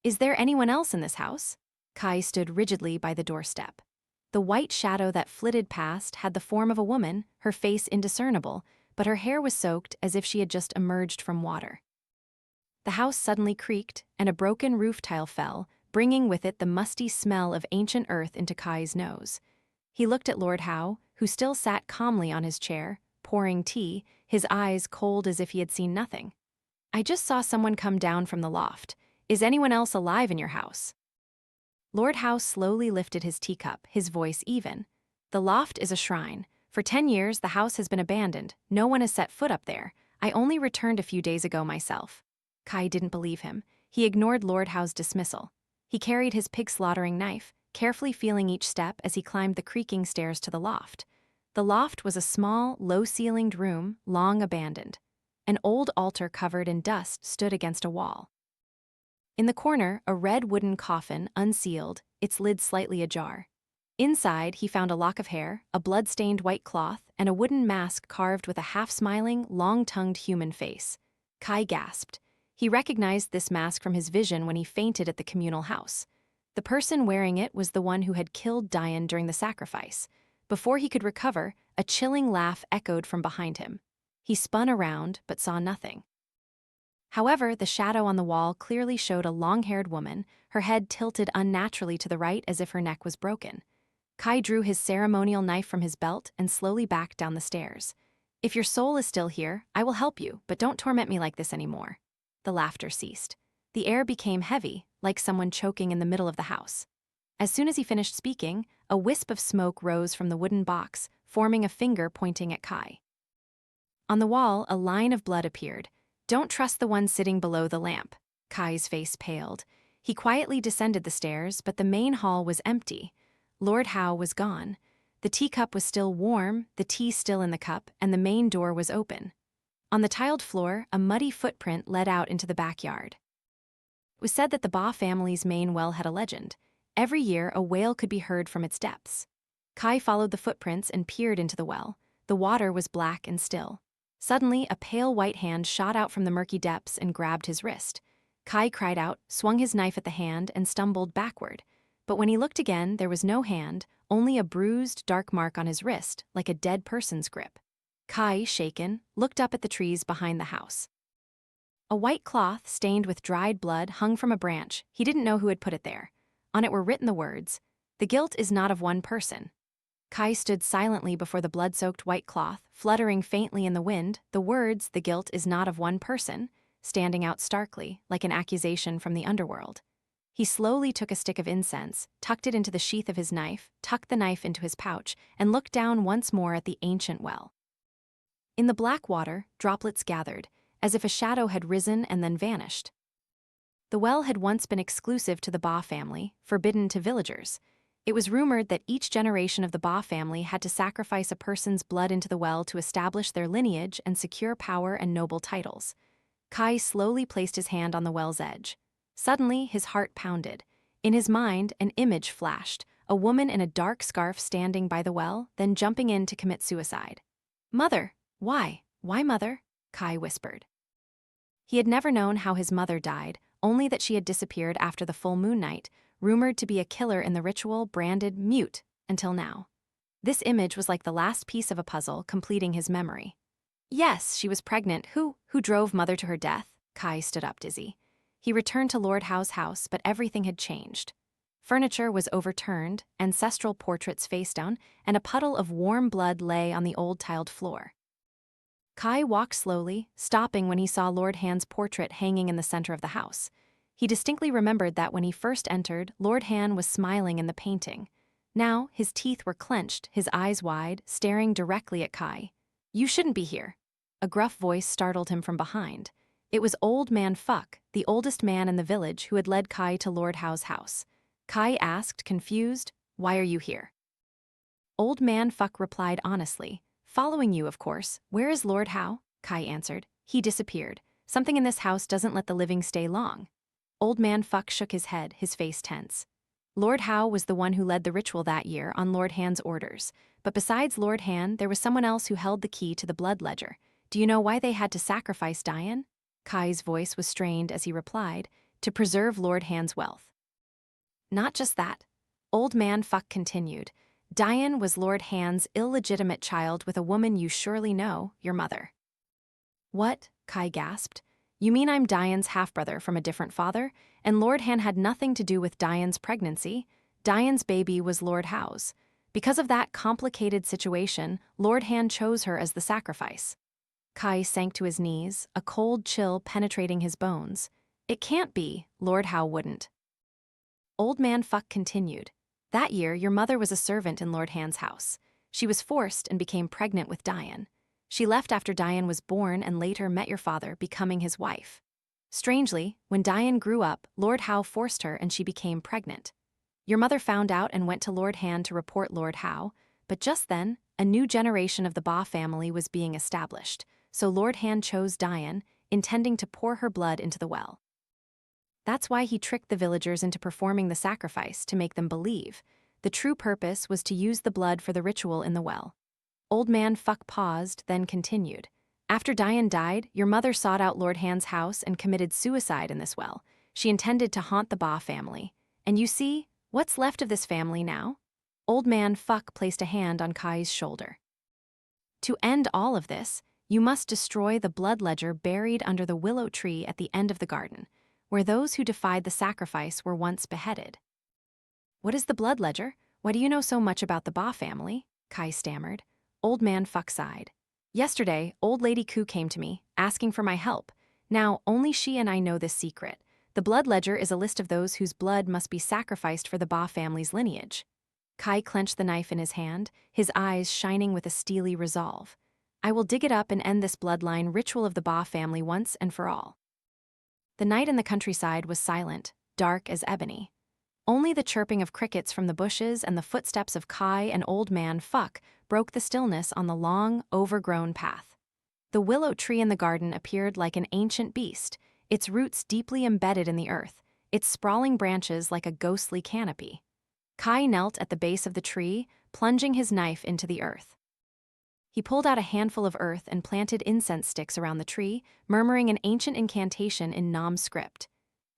Is there anyone else in this house? Kai stood rigidly by the doorstep. The white shadow that flitted past had the form of a woman, her face indiscernible, but her hair was soaked as if she had just emerged from water. The house suddenly creaked, and a broken roof tile fell, bringing with it the musty smell of ancient earth into Kai's nose. He looked at Lord Hao, who still sat calmly on his chair, pouring tea, his eyes cold as if he had seen nothing. I just saw someone come down from the loft. Is anyone else alive in your house? Lord Hao slowly lifted his teacup, his voice even. The loft is a shrine. For 10 years, the house has been abandoned. No one has set foot up there. I only returned a few days ago myself. Kai didn't believe him. He ignored Lord Hao's dismissal. He carried his pig-slaughtering knife, carefully feeling each step as he climbed the creaking stairs to the loft. The loft was a small, low-ceilinged room, long abandoned. An old altar covered in dust stood against a wall. In the corner, a red wooden coffin, unsealed, its lid slightly ajar. Inside, he found a lock of hair, a blood-stained white cloth, and a wooden mask carved with a half-smiling, long-tongued human face. Kai gasped. He recognized this mask from his vision when he fainted at the communal house. The person wearing it was the one who had killed Duyen during the sacrifice. Before he could recover, a chilling laugh echoed from behind him. He spun around, but saw nothing. However, the shadow on the wall clearly showed a long-haired woman, her head tilted unnaturally to the right as if her neck was broken. Kai drew his ceremonial knife from his belt and slowly backed down the stairs. If your soul is still here, I will help you, but don't torment me like this anymore. The laughter ceased. The air became heavy, like someone choking in the middle of the house. As soon as he finished speaking, a wisp of smoke rose from the wooden box, forming a finger pointing at Kai. On the wall, a line of blood appeared. Don't trust the one sitting below the lamp. Kai's face paled. He quietly descended the stairs, but the main hall was empty. Lord Hao was gone. The teacup was still warm, the tea still in the cup, and the main door was open. On the tiled floor, a muddy footprint led out into the backyard. It was said that the Ba family's main well had a legend. Every year, a whale could be heard from its depths. Kai followed the footprints and peered into the well. The water was black and still. Suddenly, a pale white hand shot out from the murky depths and grabbed his wrist. Kai cried out, swung his knife at the hand, and stumbled backward. But when he looked again, there was no hand, only a bruised, dark mark on his wrist, like a dead person's grip. Kai, shaken, looked up at the trees behind the house. A white cloth, stained with dried blood, hung from a branch. He didn't know who had put it there. On it were written the words, "The guilt is not of one person." Kai stood silently before the blood-soaked white cloth, fluttering faintly in the wind, the words, "The guilt is not of one person," standing out starkly, like an accusation from the underworld. He slowly took a stick of incense, tucked it into the sheath of his knife, tucked the knife into his pouch, and looked down once more at the ancient well. In the black water, droplets gathered, as if a shadow had risen and then vanished. The well had once been exclusive to the Ba family, forbidden to villagers. It was rumored that each generation of the Ba family had to sacrifice a person's blood into the well to establish their lineage and secure power and noble titles. Kai slowly placed his hand on the well's edge. Suddenly, his heart pounded. In his mind, an image flashed, a woman in a dark scarf standing by the well, then jumping in to commit suicide. "Mother! Why? Why, Mother?" Kai whispered. He had never known how his mother died, only that she had disappeared after the full moon night, rumored to be a killer in the ritual branded mute until now. This image was like the last piece of a puzzle, completing his memory. Yes, she was pregnant. Who drove Mother to her death? Kai stood up dizzy. He returned to Lord Hao's house, but everything had changed. Furniture was overturned, ancestral portraits face down, and a puddle of warm blood lay on the old tiled floor. Kai walked slowly, stopping when he saw Lord Han's portrait hanging in the center of the house. He distinctly remembered that when he first entered, Lord Han was smiling in the painting. Now, his teeth were clenched, his eyes wide, staring directly at Kai. "You shouldn't be here." A gruff voice startled him from behind. It was old man Phuc, the oldest man in the village who had led Kai to Lord Hao's house. Kai asked, confused, "Why are you here?" Old man Phuc replied honestly. Following you, of course. Where is Lord Hao? Kai answered. He disappeared. Something in this house doesn't let the living stay long. Old man Phuc shook his head, his face tense. Lord Hao was the one who led the ritual that year on Lord Han's orders. But besides Lord Han, there was someone else who held the key to the blood ledger. Do you know why they had to sacrifice Duyen? Kai's voice was strained as he replied, to preserve Lord Han's wealth. Not just that. Old man Phuc continued. Duyen was Lord Han's illegitimate child with a woman you surely know, your mother. What? Kai gasped. You mean I'm Duyen's half-brother from a different father? And Lord Han had nothing to do with Duyen's pregnancy? Duyen's baby was Lord Hao's. Because of that complicated situation, Lord Han chose her as the sacrifice. Kai sank to his knees, a cold chill penetrating his bones. It can't be, Lord Hao wouldn't. Old man Phuc continued. That year, your mother was a servant in Lord Han's house. She was forced and became pregnant with Duyen. She left after Duyen was born and later met your father, becoming his wife. Strangely, when Duyen grew up, Lord Hao forced her and she became pregnant. Your mother found out and went to Lord Han to report Lord Hao, but just then, a new generation of the Ba family was being established, so Lord Han chose Duyen, intending to pour her blood into the well. That's why he tricked the villagers into performing the sacrifice to make them believe. The true purpose was to use the blood for the ritual in the well. Old man Phuc paused, then continued. After Duyen died, your mother sought out Lord Han's house and committed suicide in this well. She intended to haunt the Ba family. And you see, what's left of this family now? Old man Phuc placed a hand on Kai's shoulder. To end all of this, you must destroy the blood ledger buried under the willow tree at the end of the garden, where those who defied the sacrifice were once beheaded. What is the blood ledger? Why do you know so much about the Ba family? Kai stammered. Old man Phuc sighed. Yesterday, old lady Ku came to me, asking for my help. Now, only she and I know this secret. The blood ledger is a list of those whose blood must be sacrificed for the Ba family's lineage. Kai clenched the knife in his hand, his eyes shining with a steely resolve. I will dig it up and end this bloodline ritual of the Ba family once and for all. The night in the countryside was silent, dark as ebony. Only the chirping of crickets from the bushes and the footsteps of Kai and old man Phuc broke the stillness on the long, overgrown path. The willow tree in the garden appeared like an ancient beast, its roots deeply embedded in the earth, its sprawling branches like a ghostly canopy. Kai knelt at the base of the tree, plunging his knife into the earth. He pulled out a handful of earth and planted incense sticks around the tree, murmuring an ancient incantation in Nam script.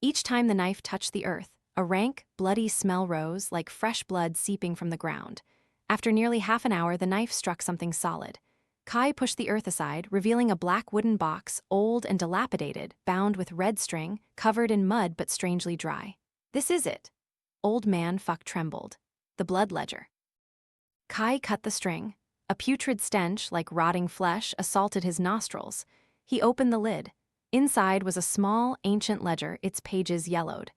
Each time the knife touched the earth, a rank, bloody smell rose like fresh blood seeping from the ground. After nearly half an hour, the knife struck something solid. Kai pushed the earth aside, revealing a black wooden box, old and dilapidated, bound with red string, covered in mud but strangely dry. This is it. Old man Phuc trembled. The blood ledger. Kai cut the string. A putrid stench, like rotting flesh, assaulted his nostrils. He opened the lid. Inside was a small, ancient ledger, its pages yellowed.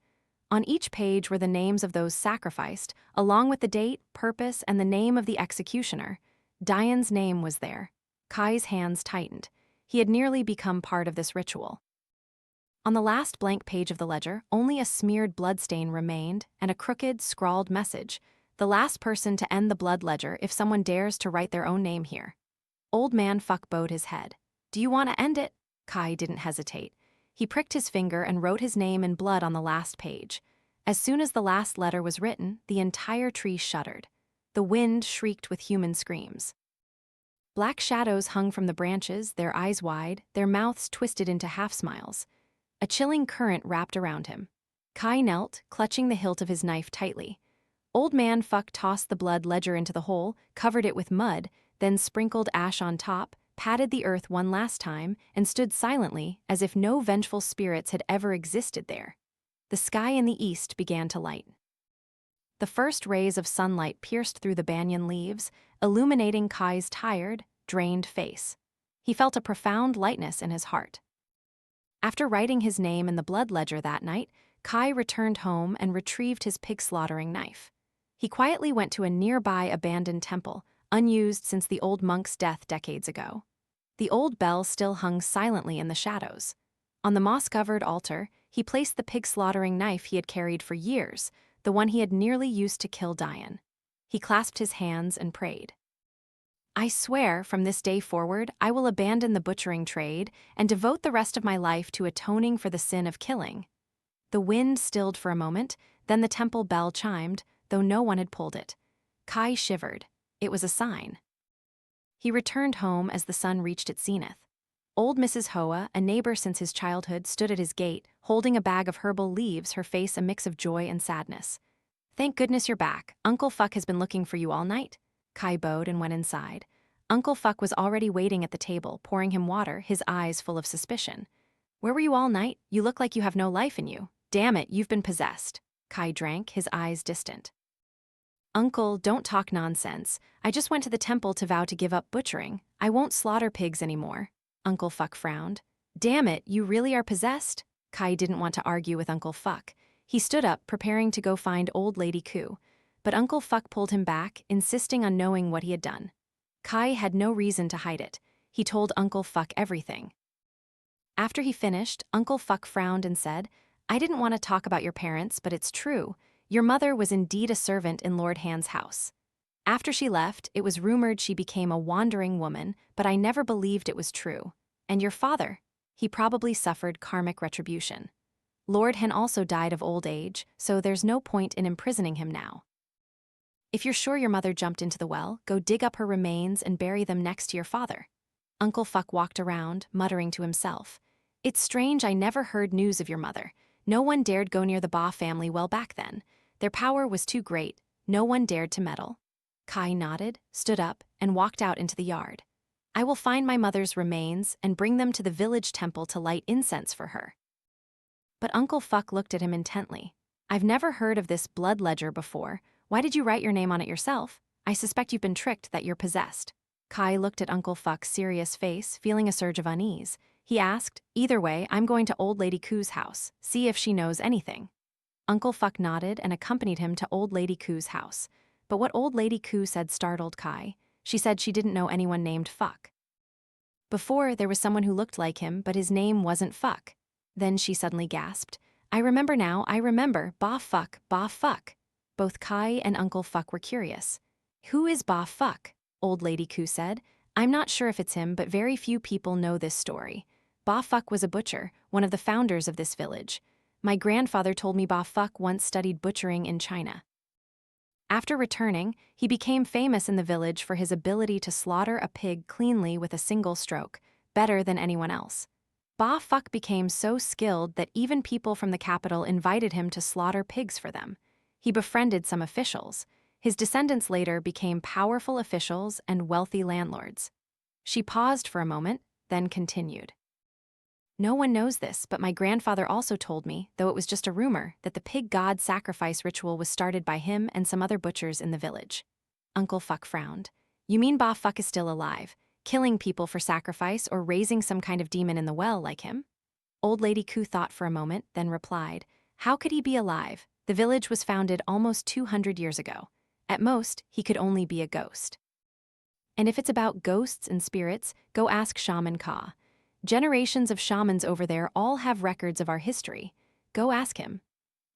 On each page were the names of those sacrificed, along with the date, purpose, and the name of the executioner. Duyen's name was there. Kai's hands tightened. He had nearly become part of this ritual. On the last blank page of the ledger, only a smeared bloodstain remained and a crooked, scrawled message. The last person to end the blood ledger if someone dares to write their own name here. Old man Phuc bowed his head. Do you want to end it? Kai didn't hesitate. He pricked his finger and wrote his name in blood on the last page. As soon as the last letter was written, the entire tree shuddered. The wind shrieked with human screams. Black shadows hung from the branches, their eyes wide, their mouths twisted into half-smiles. A chilling current wrapped around him. Kai knelt, clutching the hilt of his knife tightly. Old man Phuc tossed the blood ledger into the hole, covered it with mud, then sprinkled ash on top, patted the earth one last time, and stood silently as if no vengeful spirits had ever existed there. The sky in the east began to light. The first rays of sunlight pierced through the banyan leaves, illuminating Kai's tired, drained face. He felt a profound lightness in his heart. After writing his name in the blood ledger that night, Kai returned home and retrieved his pig-slaughtering knife. He quietly went to a nearby abandoned temple, unused since the old monk's death decades ago. The old bell still hung silently in the shadows. On the moss-covered altar, he placed the pig-slaughtering knife he had carried for years, the one he had nearly used to kill Duyen. He clasped his hands and prayed. I swear, from this day forward, I will abandon the butchering trade and devote the rest of my life to atoning for the sin of killing. The wind stilled for a moment, then the temple bell chimed, though no one had pulled it. Kai shivered. It was a sign. He returned home as the sun reached its zenith. Old Mrs. Hoa, a neighbor since his childhood, stood at his gate, holding a bag of herbal leaves, her face a mix of joy and sadness. Thank goodness you're back. Uncle Phuc has been looking for you all night. Kai bowed and went inside. Uncle Phuc was already waiting at the table, pouring him water, his eyes full of suspicion. Where were you all night? You look like you have no life in you. Damn it, you've been possessed. Kai drank, his eyes distant. Uncle, don't talk nonsense. I just went to the temple to vow to give up butchering. I won't slaughter pigs anymore. Uncle Phuc frowned. Damn it, you really are possessed? Kai didn't want to argue with Uncle Phuc. He stood up, preparing to go find Old Lady Khu. But Uncle Phuc pulled him back, insisting on knowing what he had done. Kai had no reason to hide it. He told Uncle Phuc everything. After he finished, Uncle Phuc frowned and said, I didn't want to talk about your parents, but it's true. Your mother was indeed a servant in Lord Han's house. After she left, it was rumored she became a wandering woman, but I never believed it was true. And your father? He probably suffered karmic retribution. Lord Han also died of old age, so there's no point in imprisoning him now. If you're sure your mother jumped into the well, go dig up her remains and bury them next to your father. Uncle Phuc walked around, muttering to himself. It's strange I never heard news of your mother. No one dared go near the Ba family well back then. Their power was too great. No one dared to meddle. Kai nodded, stood up, and walked out into the yard. I will find my mother's remains and bring them to the village temple to light incense for her. But Uncle Phuc looked at him intently. I've never heard of this blood ledger before. Why did you write your name on it yourself? I suspect you've been tricked, that you're possessed. Kai looked at Uncle Phuc's serious face, feeling a surge of unease. He asked, either way, I'm going to Old Lady Khu's house, see if she knows anything. Uncle Phuc nodded and accompanied him to Old Lady Khu's house. But what Old Lady Khu said startled Kai. She said she didn't know anyone named Phuc. Before, there was someone who looked like him, but his name wasn't Phuc. Then she suddenly gasped. I remember now, I remember, Ba Phuc, Ba Phuc. Both Kai and Uncle Phuc were curious. Who is Ba Phuc? Old Lady Khu said. I'm not sure if it's him, but very few people know this story. Ba Phuc was a butcher, one of the founders of this village. My grandfather told me Ba Phuc once studied butchering in China. After returning, he became famous in the village for his ability to slaughter a pig cleanly with a single stroke, better than anyone else. Ba Phuc became so skilled that even people from the capital invited him to slaughter pigs for them. He befriended some officials. His descendants later became powerful officials and wealthy landlords. She paused for a moment, then continued. No one knows this, but my grandfather also told me, though it was just a rumor, that the pig god sacrifice ritual was started by him and some other butchers in the village. Uncle Phuc frowned. You mean Ba Phuc is still alive, killing people for sacrifice or raising some kind of demon in the well like him? Old Lady Khu thought for a moment, then replied, how could he be alive? The village was founded almost 200 years ago. At most, he could only be a ghost. And if it's about ghosts and spirits, go ask Shaman Ka. Generations of shamans over there all have records of our history. Go ask him.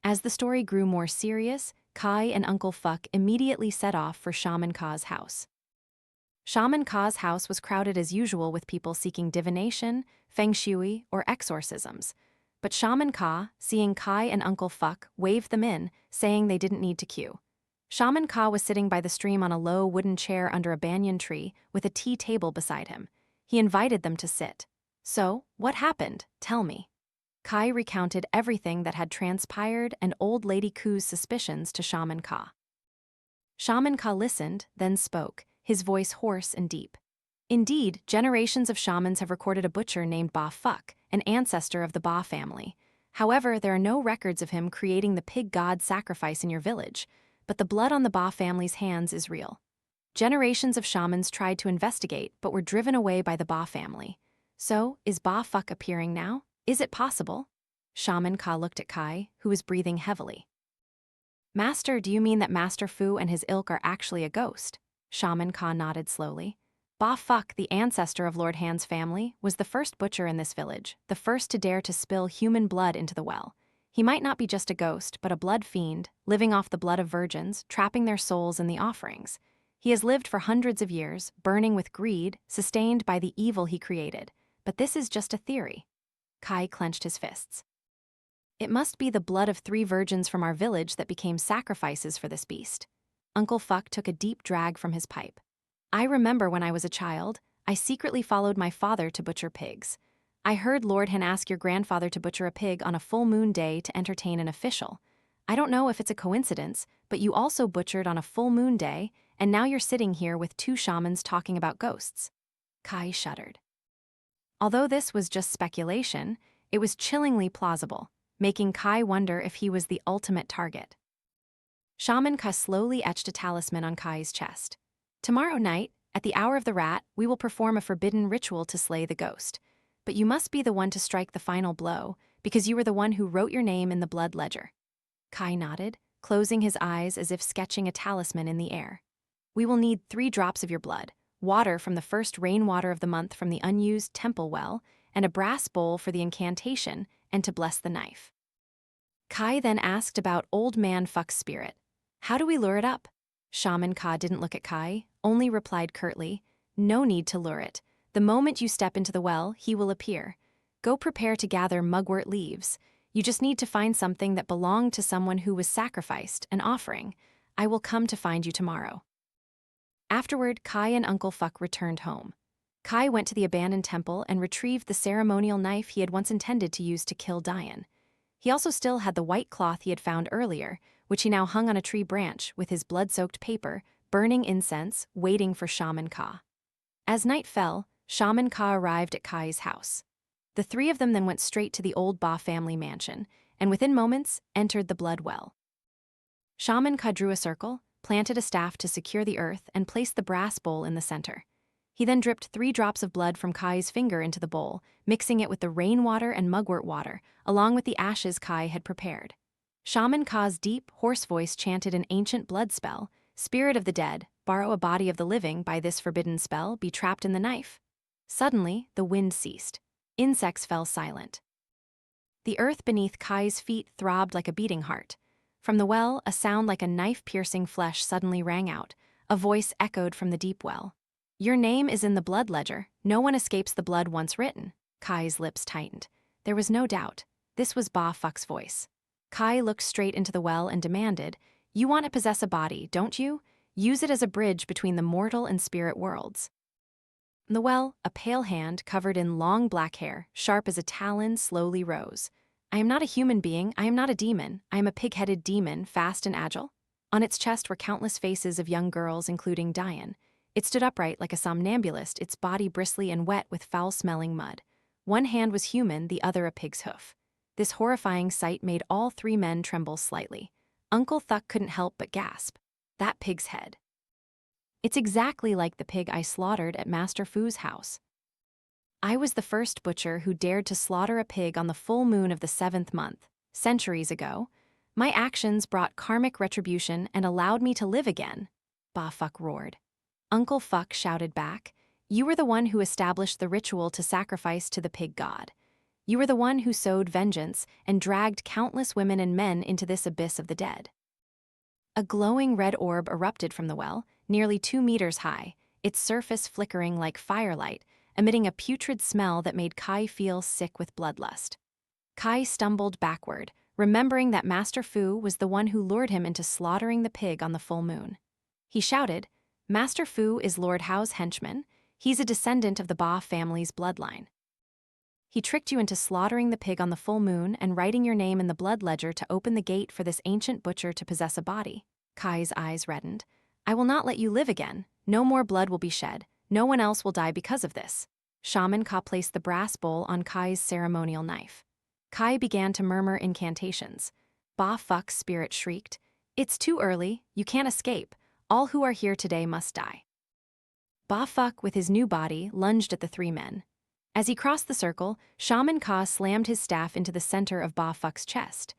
As the story grew more serious, Kai and Uncle Phuc immediately set off for Shaman Ka's house. Shaman Ka's house was crowded as usual with people seeking divination, feng shui, or exorcisms. But Shaman Ka, seeing Kai and Uncle Phuc, waved them in, saying they didn't need to queue. Shaman Ka was sitting by the stream on a low wooden chair under a banyan tree with a tea table beside him. He invited them to sit. So, what happened? Tell me. Kai recounted everything that had transpired and Old Lady Khu's suspicions to Shaman Ka. Shaman Ka listened, then spoke, his voice hoarse and deep. Indeed, generations of shamans have recorded a butcher named Ba Phuc, an ancestor of the Ba family. However, there are no records of him creating the pig god sacrifice in your village, but the blood on the Ba family's hands is real. Generations of shamans tried to investigate, but were driven away by the Ba family. So, is Ba Phuc appearing now? Is it possible? Shaman Ka looked at Kai, who was breathing heavily. Master, do you mean that Master Phu and his ilk are actually a ghost? Shaman Ka nodded slowly. Ba Phuc, the ancestor of Lord Han's family, was the first butcher in this village, the first to dare to spill human blood into the well. He might not be just a ghost, but a blood fiend, living off the blood of virgins, trapping their souls in the offerings. He has lived for hundreds of years, burning with greed, sustained by the evil he created. But this is just a theory. Kai clenched his fists. It must be the blood of 3 virgins from our village that became sacrifices for this beast. Uncle Phuc took a deep drag from his pipe. I remember when I was a child, I secretly followed my father to butcher pigs. I heard Lord Han ask your grandfather to butcher a pig on a full moon day to entertain an official. I don't know if it's a coincidence, but you also butchered on a full moon day, and now you're sitting here with 2 shamans talking about ghosts. Kai shuddered. Although this was just speculation, it was chillingly plausible, making Kai wonder if he was the ultimate target. Shaman Ka slowly etched a talisman on Kai's chest. Tomorrow night, at the hour of the rat, we will perform a forbidden ritual to slay the ghost. But you must be the one to strike the final blow, because you were the one who wrote your name in the blood ledger. Kai nodded, closing his eyes as if sketching a talisman in the air. We will need 3 drops of your blood, water from the first rainwater of the month from the unused temple well, and a brass bowl for the incantation, and to bless the knife. Kai then asked about Old Man Phuc's spirit. How do we lure it up? Shaman Ka didn't look at Kai, only replied curtly, no need to lure it. The moment you step into the well, he will appear. Go prepare to gather mugwort leaves. You just need to find something that belonged to someone who was sacrificed, an offering. I will come to find you tomorrow. Afterward, Kai and Uncle Phuc returned home. Kai went to the abandoned temple and retrieved the ceremonial knife he had once intended to use to kill Duyen. He also still had the white cloth he had found earlier, which he now hung on a tree branch with his blood-soaked paper, burning incense, waiting for Shaman Ka. As night fell, Shaman Ka arrived at Kai's house. The 3 of them then went straight to the old Ba family mansion, and within moments entered the blood well. Shaman Ka drew a circle, planted a staff to secure the earth, and placed the brass bowl in the center. He then dripped 3 drops of blood from Kai's finger into the bowl, mixing it with the rainwater and mugwort water, along with the ashes Kai had prepared. Shaman Ka's deep, hoarse voice chanted an ancient blood spell, Spirit of the dead, borrow a body of the living by this forbidden spell, be trapped in the knife. Suddenly, the wind ceased. Insects fell silent. The earth beneath Kai's feet throbbed like a beating heart. From the well, a sound like a knife-piercing flesh suddenly rang out. A voice echoed from the deep well. Your name is in the blood ledger. No one escapes the blood once written. Kai's lips tightened. There was no doubt. This was Ba Phuc's voice. Kai looked straight into the well and demanded, You want to possess a body, don't you? Use it as a bridge between the mortal and spirit worlds. In the well, a pale hand covered in long black hair, sharp as a talon, slowly rose. I am not a human being, I am not a demon, I am a pig-headed demon, fast and agile. On its chest were countless faces of young girls, including Duyen. It stood upright like a somnambulist, its body bristly and wet with foul-smelling mud. One hand was human, the other a pig's hoof. This horrifying sight made all 3 men tremble slightly. Uncle Phuc couldn't help but gasp. That pig's head. It's exactly like the pig I slaughtered at Master Phu's house. I was the first butcher who dared to slaughter a pig on the full moon of the 7th month, centuries ago. My actions brought karmic retribution and allowed me to live again, Ba Phuc roared. Uncle Phuc shouted back, You were the one who established the ritual to sacrifice to the pig god. You were the one who sowed vengeance and dragged countless women and men into this abyss of the dead. A glowing red orb erupted from the well, nearly 2 meters high, its surface flickering like firelight, emitting a putrid smell that made Kai feel sick with bloodlust. Kai stumbled backward, remembering that Master Phu was the one who lured him into slaughtering the pig on the full moon. He shouted, Master Phu is Lord Hao's henchman. He's a descendant of the Ba family's bloodline. He tricked you into slaughtering the pig on the full moon and writing your name in the blood ledger to open the gate for this ancient butcher to possess a body. Kai's eyes reddened. I will not let you live again. No more blood will be shed. No one else will die because of this. Shaman Ka placed the brass bowl on Kai's ceremonial knife. Kai began to murmur incantations. Ba Phuc's spirit shrieked, It's too early. You can't escape. All who are here today must die. Ba Phuc, with his new body, lunged at the 3 men. As he crossed the circle, Shaman Ka slammed his staff into the center of Ba Phuc's chest.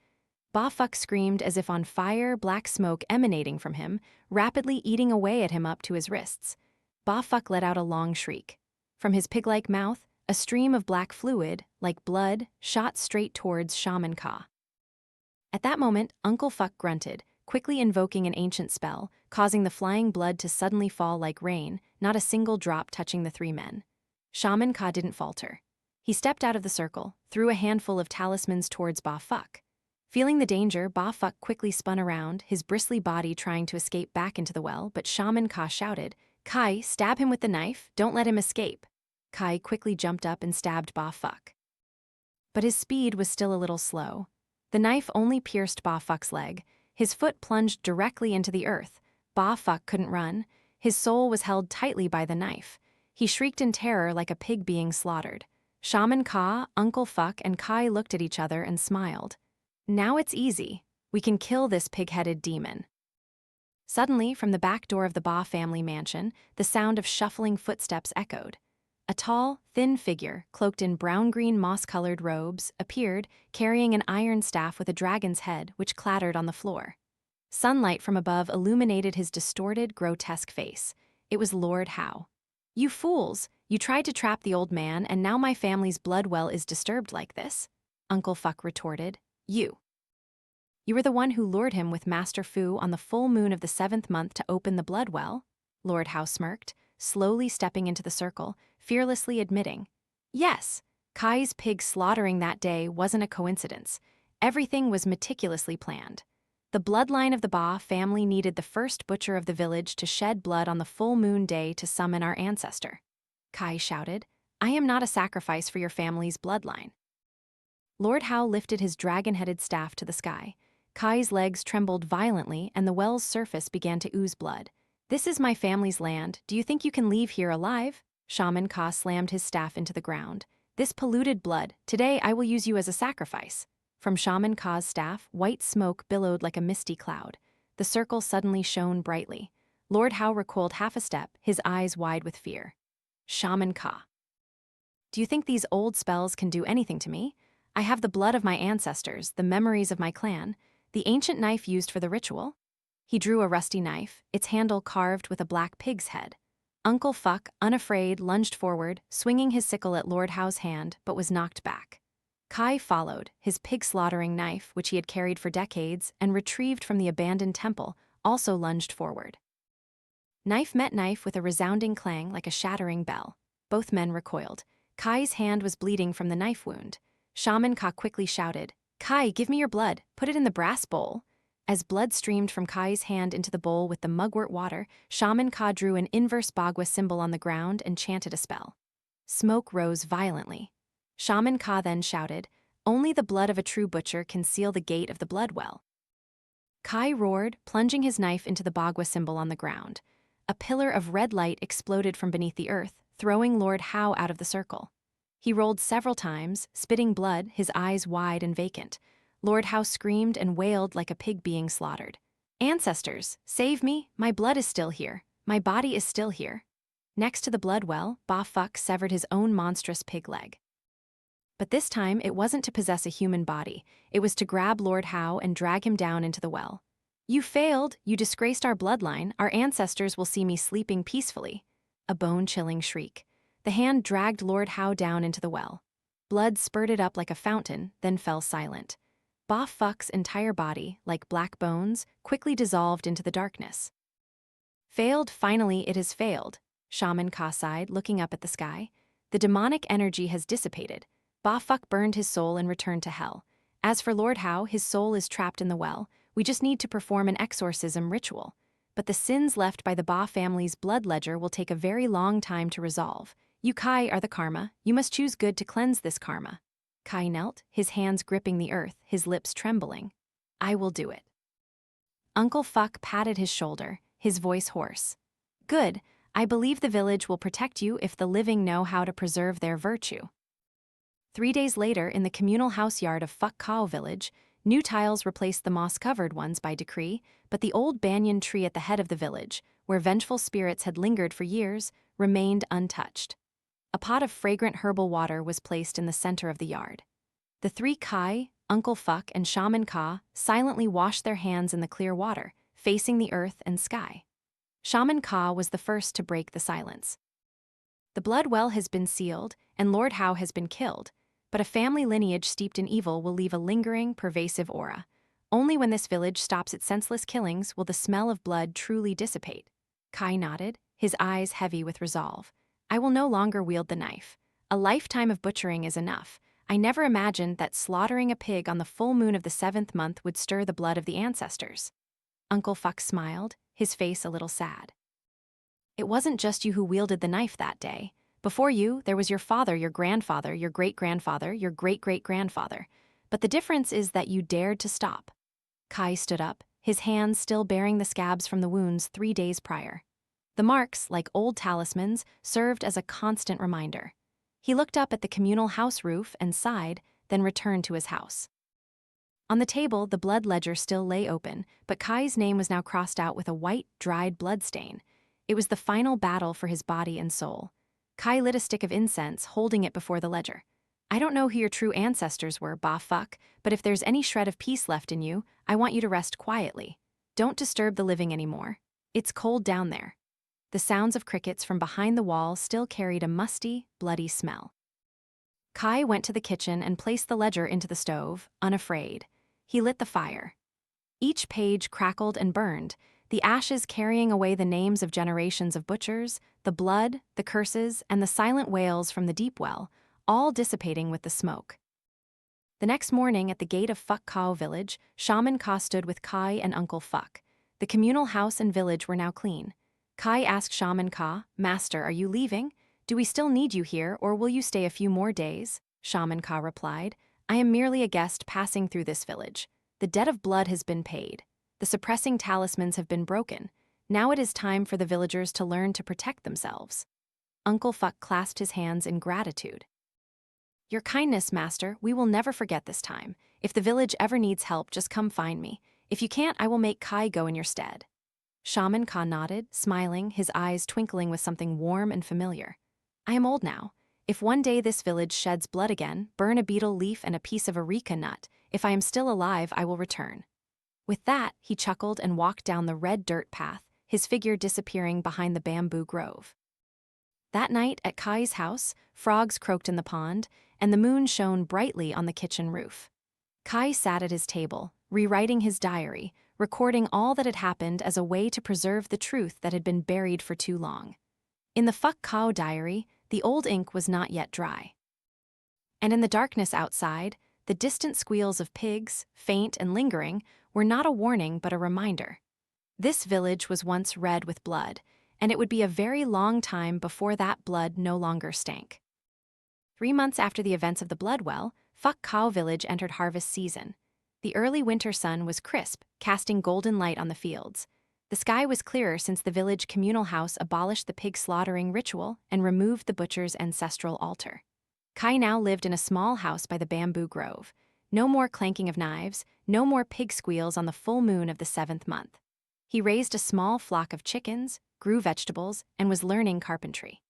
Ba Phuc screamed as if on fire, black smoke emanating from him, rapidly eating away at him up to his wrists. Ba Phuc let out a long shriek. From his pig-like mouth, a stream of black fluid, like blood, shot straight towards Shaman Ka. At that moment, Uncle Phuc grunted, quickly invoking an ancient spell, causing the flying blood to suddenly fall like rain, not a single drop touching the three men. Shaman Ka didn't falter. He stepped out of the circle, threw a handful of talismans towards Phuc. Feeling the danger, Phuc quickly spun around, his bristly body trying to escape back into the well, but Shaman Ka shouted, "Kai, stab him with the knife, don't let him escape." Kai quickly jumped up and stabbed Phuc. But his speed was still a little slow. The knife only pierced Phuc's leg. His foot plunged directly into the earth. Phuc couldn't run. His soul was held tightly by the knife. He shrieked in terror like a pig being slaughtered. Shaman Ka, Uncle Phuc, and Kai looked at each other and smiled. Now it's easy. We can kill this pig-headed demon. Suddenly, from the back door of the Ba family mansion, the sound of shuffling footsteps echoed. A tall, thin figure, cloaked in brown-green moss-colored robes, appeared, carrying an iron staff with a dragon's head, which clattered on the floor. Sunlight from above illuminated his distorted, grotesque face. It was Lord Hao. "You fools! You tried to trap the old man, and now my family's blood well is disturbed like this?" Uncle Phuc retorted. You were the one who lured him with Master Fu on the full moon of the 7th month to open the blood well? Lord Hao smirked, slowly stepping into the circle, fearlessly admitting, "Yes, Kai's pig slaughtering that day wasn't a coincidence. Everything was meticulously planned. The bloodline of the Ba family needed the first butcher of the village to shed blood on the full moon day to summon our ancestor." Kai shouted, "I am not a sacrifice for your family's bloodline." Lord Hao lifted his dragon-headed staff to the sky. Kai's legs trembled violently and the well's surface began to ooze blood. "This is my family's land. Do you think you can leave here alive?" Shaman Ka slammed his staff into the ground. "This polluted blood, today I will use you as a sacrifice." From Shaman Ka's staff, white smoke billowed like a misty cloud. The circle suddenly shone brightly. Lord Hao recoiled half a step, his eyes wide with fear. "Shaman Ka, do you think these old spells can do anything to me? I have the blood of my ancestors, the memories of my clan, the ancient knife used for the ritual." He drew a rusty knife, its handle carved with a black pig's head. Uncle Phuc, unafraid, lunged forward, swinging his sickle at Lord Hao's hand, but was knocked back. Kai followed, his pig-slaughtering knife, which he had carried for decades and retrieved from the abandoned temple, also lunged forward. Knife met knife with a resounding clang like a shattering bell. Both men recoiled. Kai's hand was bleeding from the knife wound. Shaman Ka quickly shouted, "Kai, give me your blood, put it in the brass bowl." As blood streamed from Kai's hand into the bowl with the mugwort water, Shaman Ka drew an inverse Bagua symbol on the ground and chanted a spell. Smoke rose violently. Shaman Ka then shouted, "Only the blood of a true butcher can seal the gate of the blood well." Kai roared, plunging his knife into the Bagua symbol on the ground. A pillar of red light exploded from beneath the earth, throwing Lord Hao out of the circle. He rolled several times, spitting blood, his eyes wide and vacant. Lord Hao screamed and wailed like a pig being slaughtered. "Ancestors, save me, my blood is still here. My body is still here." Next to the blood well, Phuc severed his own monstrous pig leg. But this time, it wasn't to possess a human body. It was to grab Lord Hao and drag him down into the well. "You failed, you disgraced our bloodline. Our ancestors will see me sleeping peacefully." A bone-chilling shriek. The hand dragged Lord Hao down into the well. Blood spurted up like a fountain, then fell silent. Phuc's entire body, like black bones, quickly dissolved into the darkness. "Failed, finally it has failed," Shaman Ka sighed, looking up at the sky. "The demonic energy has dissipated. Phuc burned his soul and returned to hell. As for Lord Hao, his soul is trapped in the well. We just need to perform an exorcism ritual. But the sins left by the Ba family's blood ledger will take a very long time to resolve. You Kai are the karma. You must choose good to cleanse this karma." Kai knelt, his hands gripping the earth, his lips trembling. "I will do it." Uncle Phuc patted his shoulder, his voice hoarse. "Good. I believe the village will protect you if the living know how to preserve their virtue." 3 days later, in the communal house yard of Phuc Khau village, new tiles replaced the moss-covered ones by decree, but the old banyan tree at the head of the village, where vengeful spirits had lingered for years, remained untouched. A pot of fragrant herbal water was placed in the center of the yard. The three Kai, Uncle Phuc, and Shaman Ka silently washed their hands in the clear water, facing the earth and sky. Shaman Ka was the first to break the silence. "The blood well has been sealed, and Lord Hao has been killed, but a family lineage steeped in evil will leave a lingering, pervasive aura. Only when this village stops its senseless killings will the smell of blood truly dissipate. Kai nodded, his eyes heavy with resolve. I will no longer wield the knife. A lifetime of butchering is enough. I never imagined that slaughtering a pig on the full moon of the 7th month would stir the blood of the ancestors. Uncle Phuc smiled, his face a little sad. It wasn't just you who wielded the knife that day. Before you, there was your father, your grandfather, your great-grandfather, your great-great-grandfather. But the difference is that you dared to stop. Kai stood up, his hands still bearing the scabs from the wounds 3 days prior. The marks, like old talismans, served as a constant reminder. He looked up at the communal house roof and sighed, then returned to his house. On the table, the blood ledger still lay open, but Kai's name was now crossed out with a white, dried blood stain. It was the final battle for his body and soul. Kai lit a stick of incense, holding it before the ledger. I don't know who your true ancestors were, Phuc, but if there's any shred of peace left in you, I want you to rest quietly. Don't disturb the living anymore. It's cold down there. The sounds of crickets from behind the wall still carried a musty, bloody smell. Kai went to the kitchen and placed the ledger into the stove, unafraid. He lit the fire. Each page crackled and burned, the ashes carrying away the names of generations of butchers, the blood, the curses, and the silent wails from the deep well, all dissipating with the smoke. The next morning at the gate of Phuc Khau village, Shaman Ka stood with Kai and Uncle Phuc. The communal house and village were now clean. Kai asked Shaman Ka, Master, are you leaving? Do we still need you here, or will you stay a few more days? Shaman Ka replied, I am merely a guest passing through this village. The debt of blood has been paid. The suppressing talismans have been broken. Now it is time for the villagers to learn to protect themselves. Uncle Phuc clasped his hands in gratitude. Your kindness, Master, we will never forget this time. If the village ever needs help, just come find me. If you can't, I will make Kai go in your stead. Shaman Ka nodded, smiling, his eyes twinkling with something warm and familiar. I am old now. If one day this village sheds blood again, burn a beetle leaf and a piece of areca nut. If I am still alive, I will return. With that, he chuckled and walked down the red dirt path, his figure disappearing behind the bamboo grove. That night at Kai's house, frogs croaked in the pond, and the moon shone brightly on the kitchen roof. Kai sat at his table, rewriting his diary, recording all that had happened as a way to preserve the truth that had been buried for too long. In the Phuc Khau diary, the old ink was not yet dry. And in the darkness outside, the distant squeals of pigs, faint and lingering, were not a warning but a reminder. This village was once red with blood, and it would be a very long time before that blood no longer stank. 3 months after the events of the blood well, Phuc Khau village entered harvest season. The early winter sun was crisp, casting golden light on the fields. The sky was clearer since the village communal house abolished the pig slaughtering ritual and removed the butcher's ancestral altar. Kai now lived in a small house by the bamboo grove. No more clanking of knives, no more pig squeals on the full moon of the 7th month. He raised a small flock of chickens, grew vegetables, and was learning carpentry.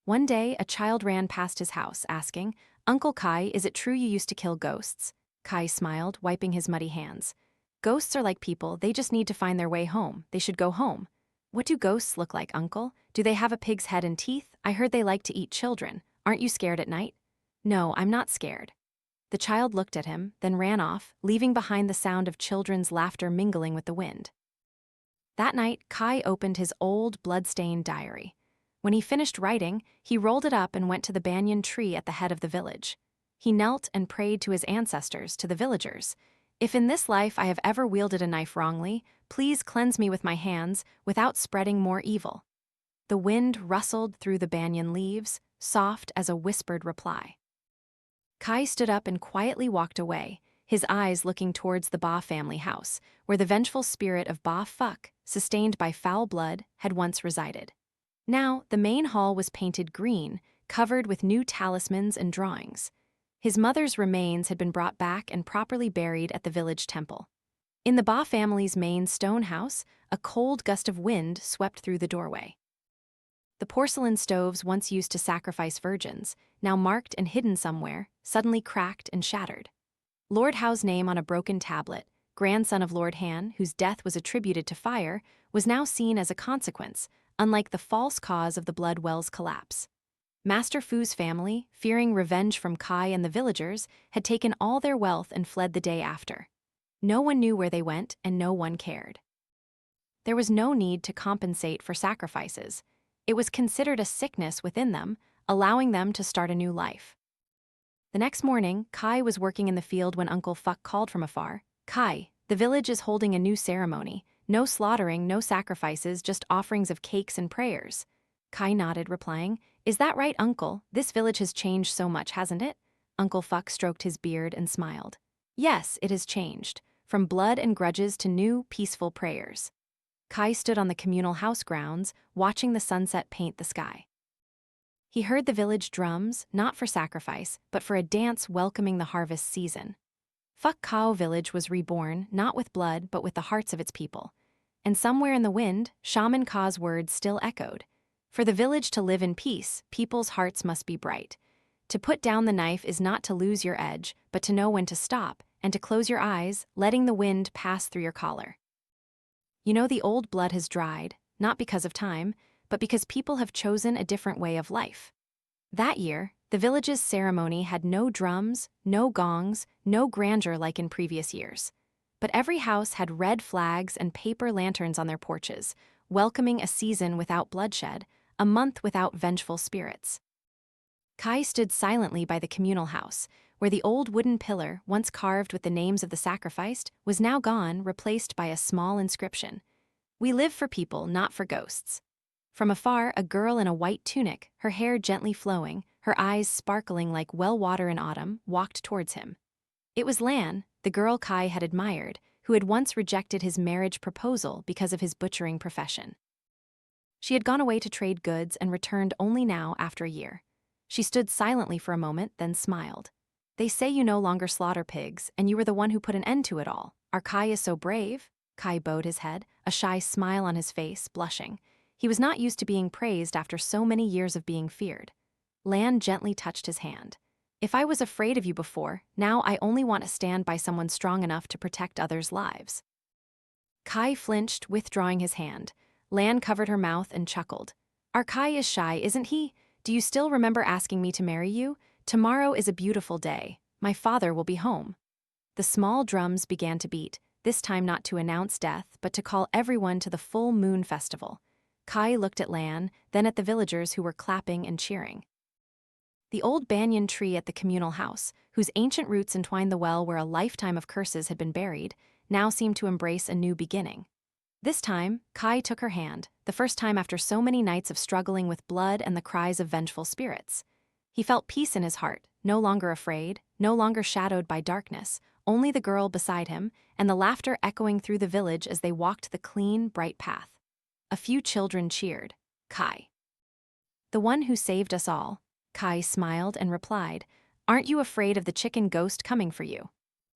One day, a child ran past his house, asking, Uncle Kai, is it true you used to kill ghosts? Kai smiled, wiping his muddy hands. Ghosts are like people, they just need to find their way home. They should go home. What do ghosts look like, Uncle? Do they have a pig's head and teeth? I heard they like to eat children. Aren't you scared at night? No, I'm not scared. The child looked at him, then ran off, leaving behind the sound of children's laughter mingling with the wind. That night, Kai opened his old, blood-stained diary. When he finished writing, he rolled it up and went to the banyan tree at the head of the village. He knelt and prayed to his ancestors, to the villagers. If in this life I have ever wielded a knife wrongly, please cleanse me with my hands without spreading more evil. The wind rustled through the banyan leaves, soft as a whispered reply. Kai stood up and quietly walked away, his eyes looking towards the Ba family house, where the vengeful spirit of Phuc, sustained by foul blood, had once resided. Now, the main hall was painted green, covered with new talismans and drawings. His mother's remains had been brought back and properly buried at the village temple. In the Ba family's main stone house, a cold gust of wind swept through the doorway. The porcelain stoves once used to sacrifice virgins, now marked and hidden somewhere, suddenly cracked and shattered. Lord Hao's name on a broken tablet, grandson of Lord Han, whose death was attributed to fire, was now seen as a consequence, unlike the false cause of the blood well's collapse. Master Phu's family, fearing revenge from Kai and the villagers, had taken all their wealth and fled the day after. No one knew where they went, and no one cared. There was no need to compensate for sacrifices. It was considered a sickness within them, allowing them to start a new life. The next morning, Kai was working in the field when Uncle Phuc called from afar. "Kai, the village is holding a new ceremony. No slaughtering, no sacrifices, just offerings of cakes and prayers." Kai nodded, replying, "Is that right, Uncle? This village has changed so much, hasn't it?" Uncle Phuc stroked his beard and smiled. "Yes, it has changed. From blood and grudges to new, peaceful prayers." Kai stood on the communal house grounds, watching the sunset paint the sky. He heard the village drums, not for sacrifice, but for a dance welcoming the harvest season. Phuc Khau village was reborn, not with blood, but with the hearts of its people. And somewhere in the wind, Shaman Ka's words still echoed. For the village to live in peace, people's hearts must be bright. To put down the knife is not to lose your edge, but to know when to stop, and to close your eyes, letting the wind pass through your collar. You know, the old blood has dried, not because of time, but because people have chosen a different way of life. That year, the village's ceremony had no drums, no gongs, no grandeur like in previous years. But every house had red flags and paper lanterns on their porches, welcoming a season without bloodshed, a month without vengeful spirits. Kai stood silently by the communal house, where the old wooden pillar, once carved with the names of the sacrificed, was now gone, replaced by a small inscription. "We live for people, not for ghosts." From afar, a girl in a white tunic, her hair gently flowing, her eyes sparkling like well water in autumn, walked towards him. It was Lan, the girl Kai had admired, who had once rejected his marriage proposal because of his butchering profession. She had gone away to trade goods and returned only now after a year. She stood silently for a moment, then smiled. "They say you no longer slaughter pigs, and you were the one who put an end to it all. Our Kai is so brave." Kai bowed his head, a shy smile on his face, blushing. He was not used to being praised after so many years of being feared. Lan gently touched his hand. "If I was afraid of you before, now I only want to stand by someone strong enough to protect others' lives." Kai flinched, withdrawing his hand. Lan covered her mouth and chuckled. "Our Kai is shy, isn't he? Do you still remember asking me to marry you? Tomorrow is a beautiful day. My father will be home." The small drums began to beat, this time not to announce death, but to call everyone to the full moon festival. Kai looked at Lan, then at the villagers who were clapping and cheering. The old banyan tree at the communal house, whose ancient roots entwined the well where a lifetime of curses had been buried, now seemed to embrace a new beginning. This time, Kai took her hand, the first time after so many nights of struggling with blood and the cries of vengeful spirits. He felt peace in his heart, no longer afraid, no longer shadowed by darkness, only the girl beside him, and the laughter echoing through the village as they walked the clean, bright path. A few children cheered. "Kai." "The one who saved us all." Kai smiled and replied, "Aren't you afraid of the chicken ghost coming for you?"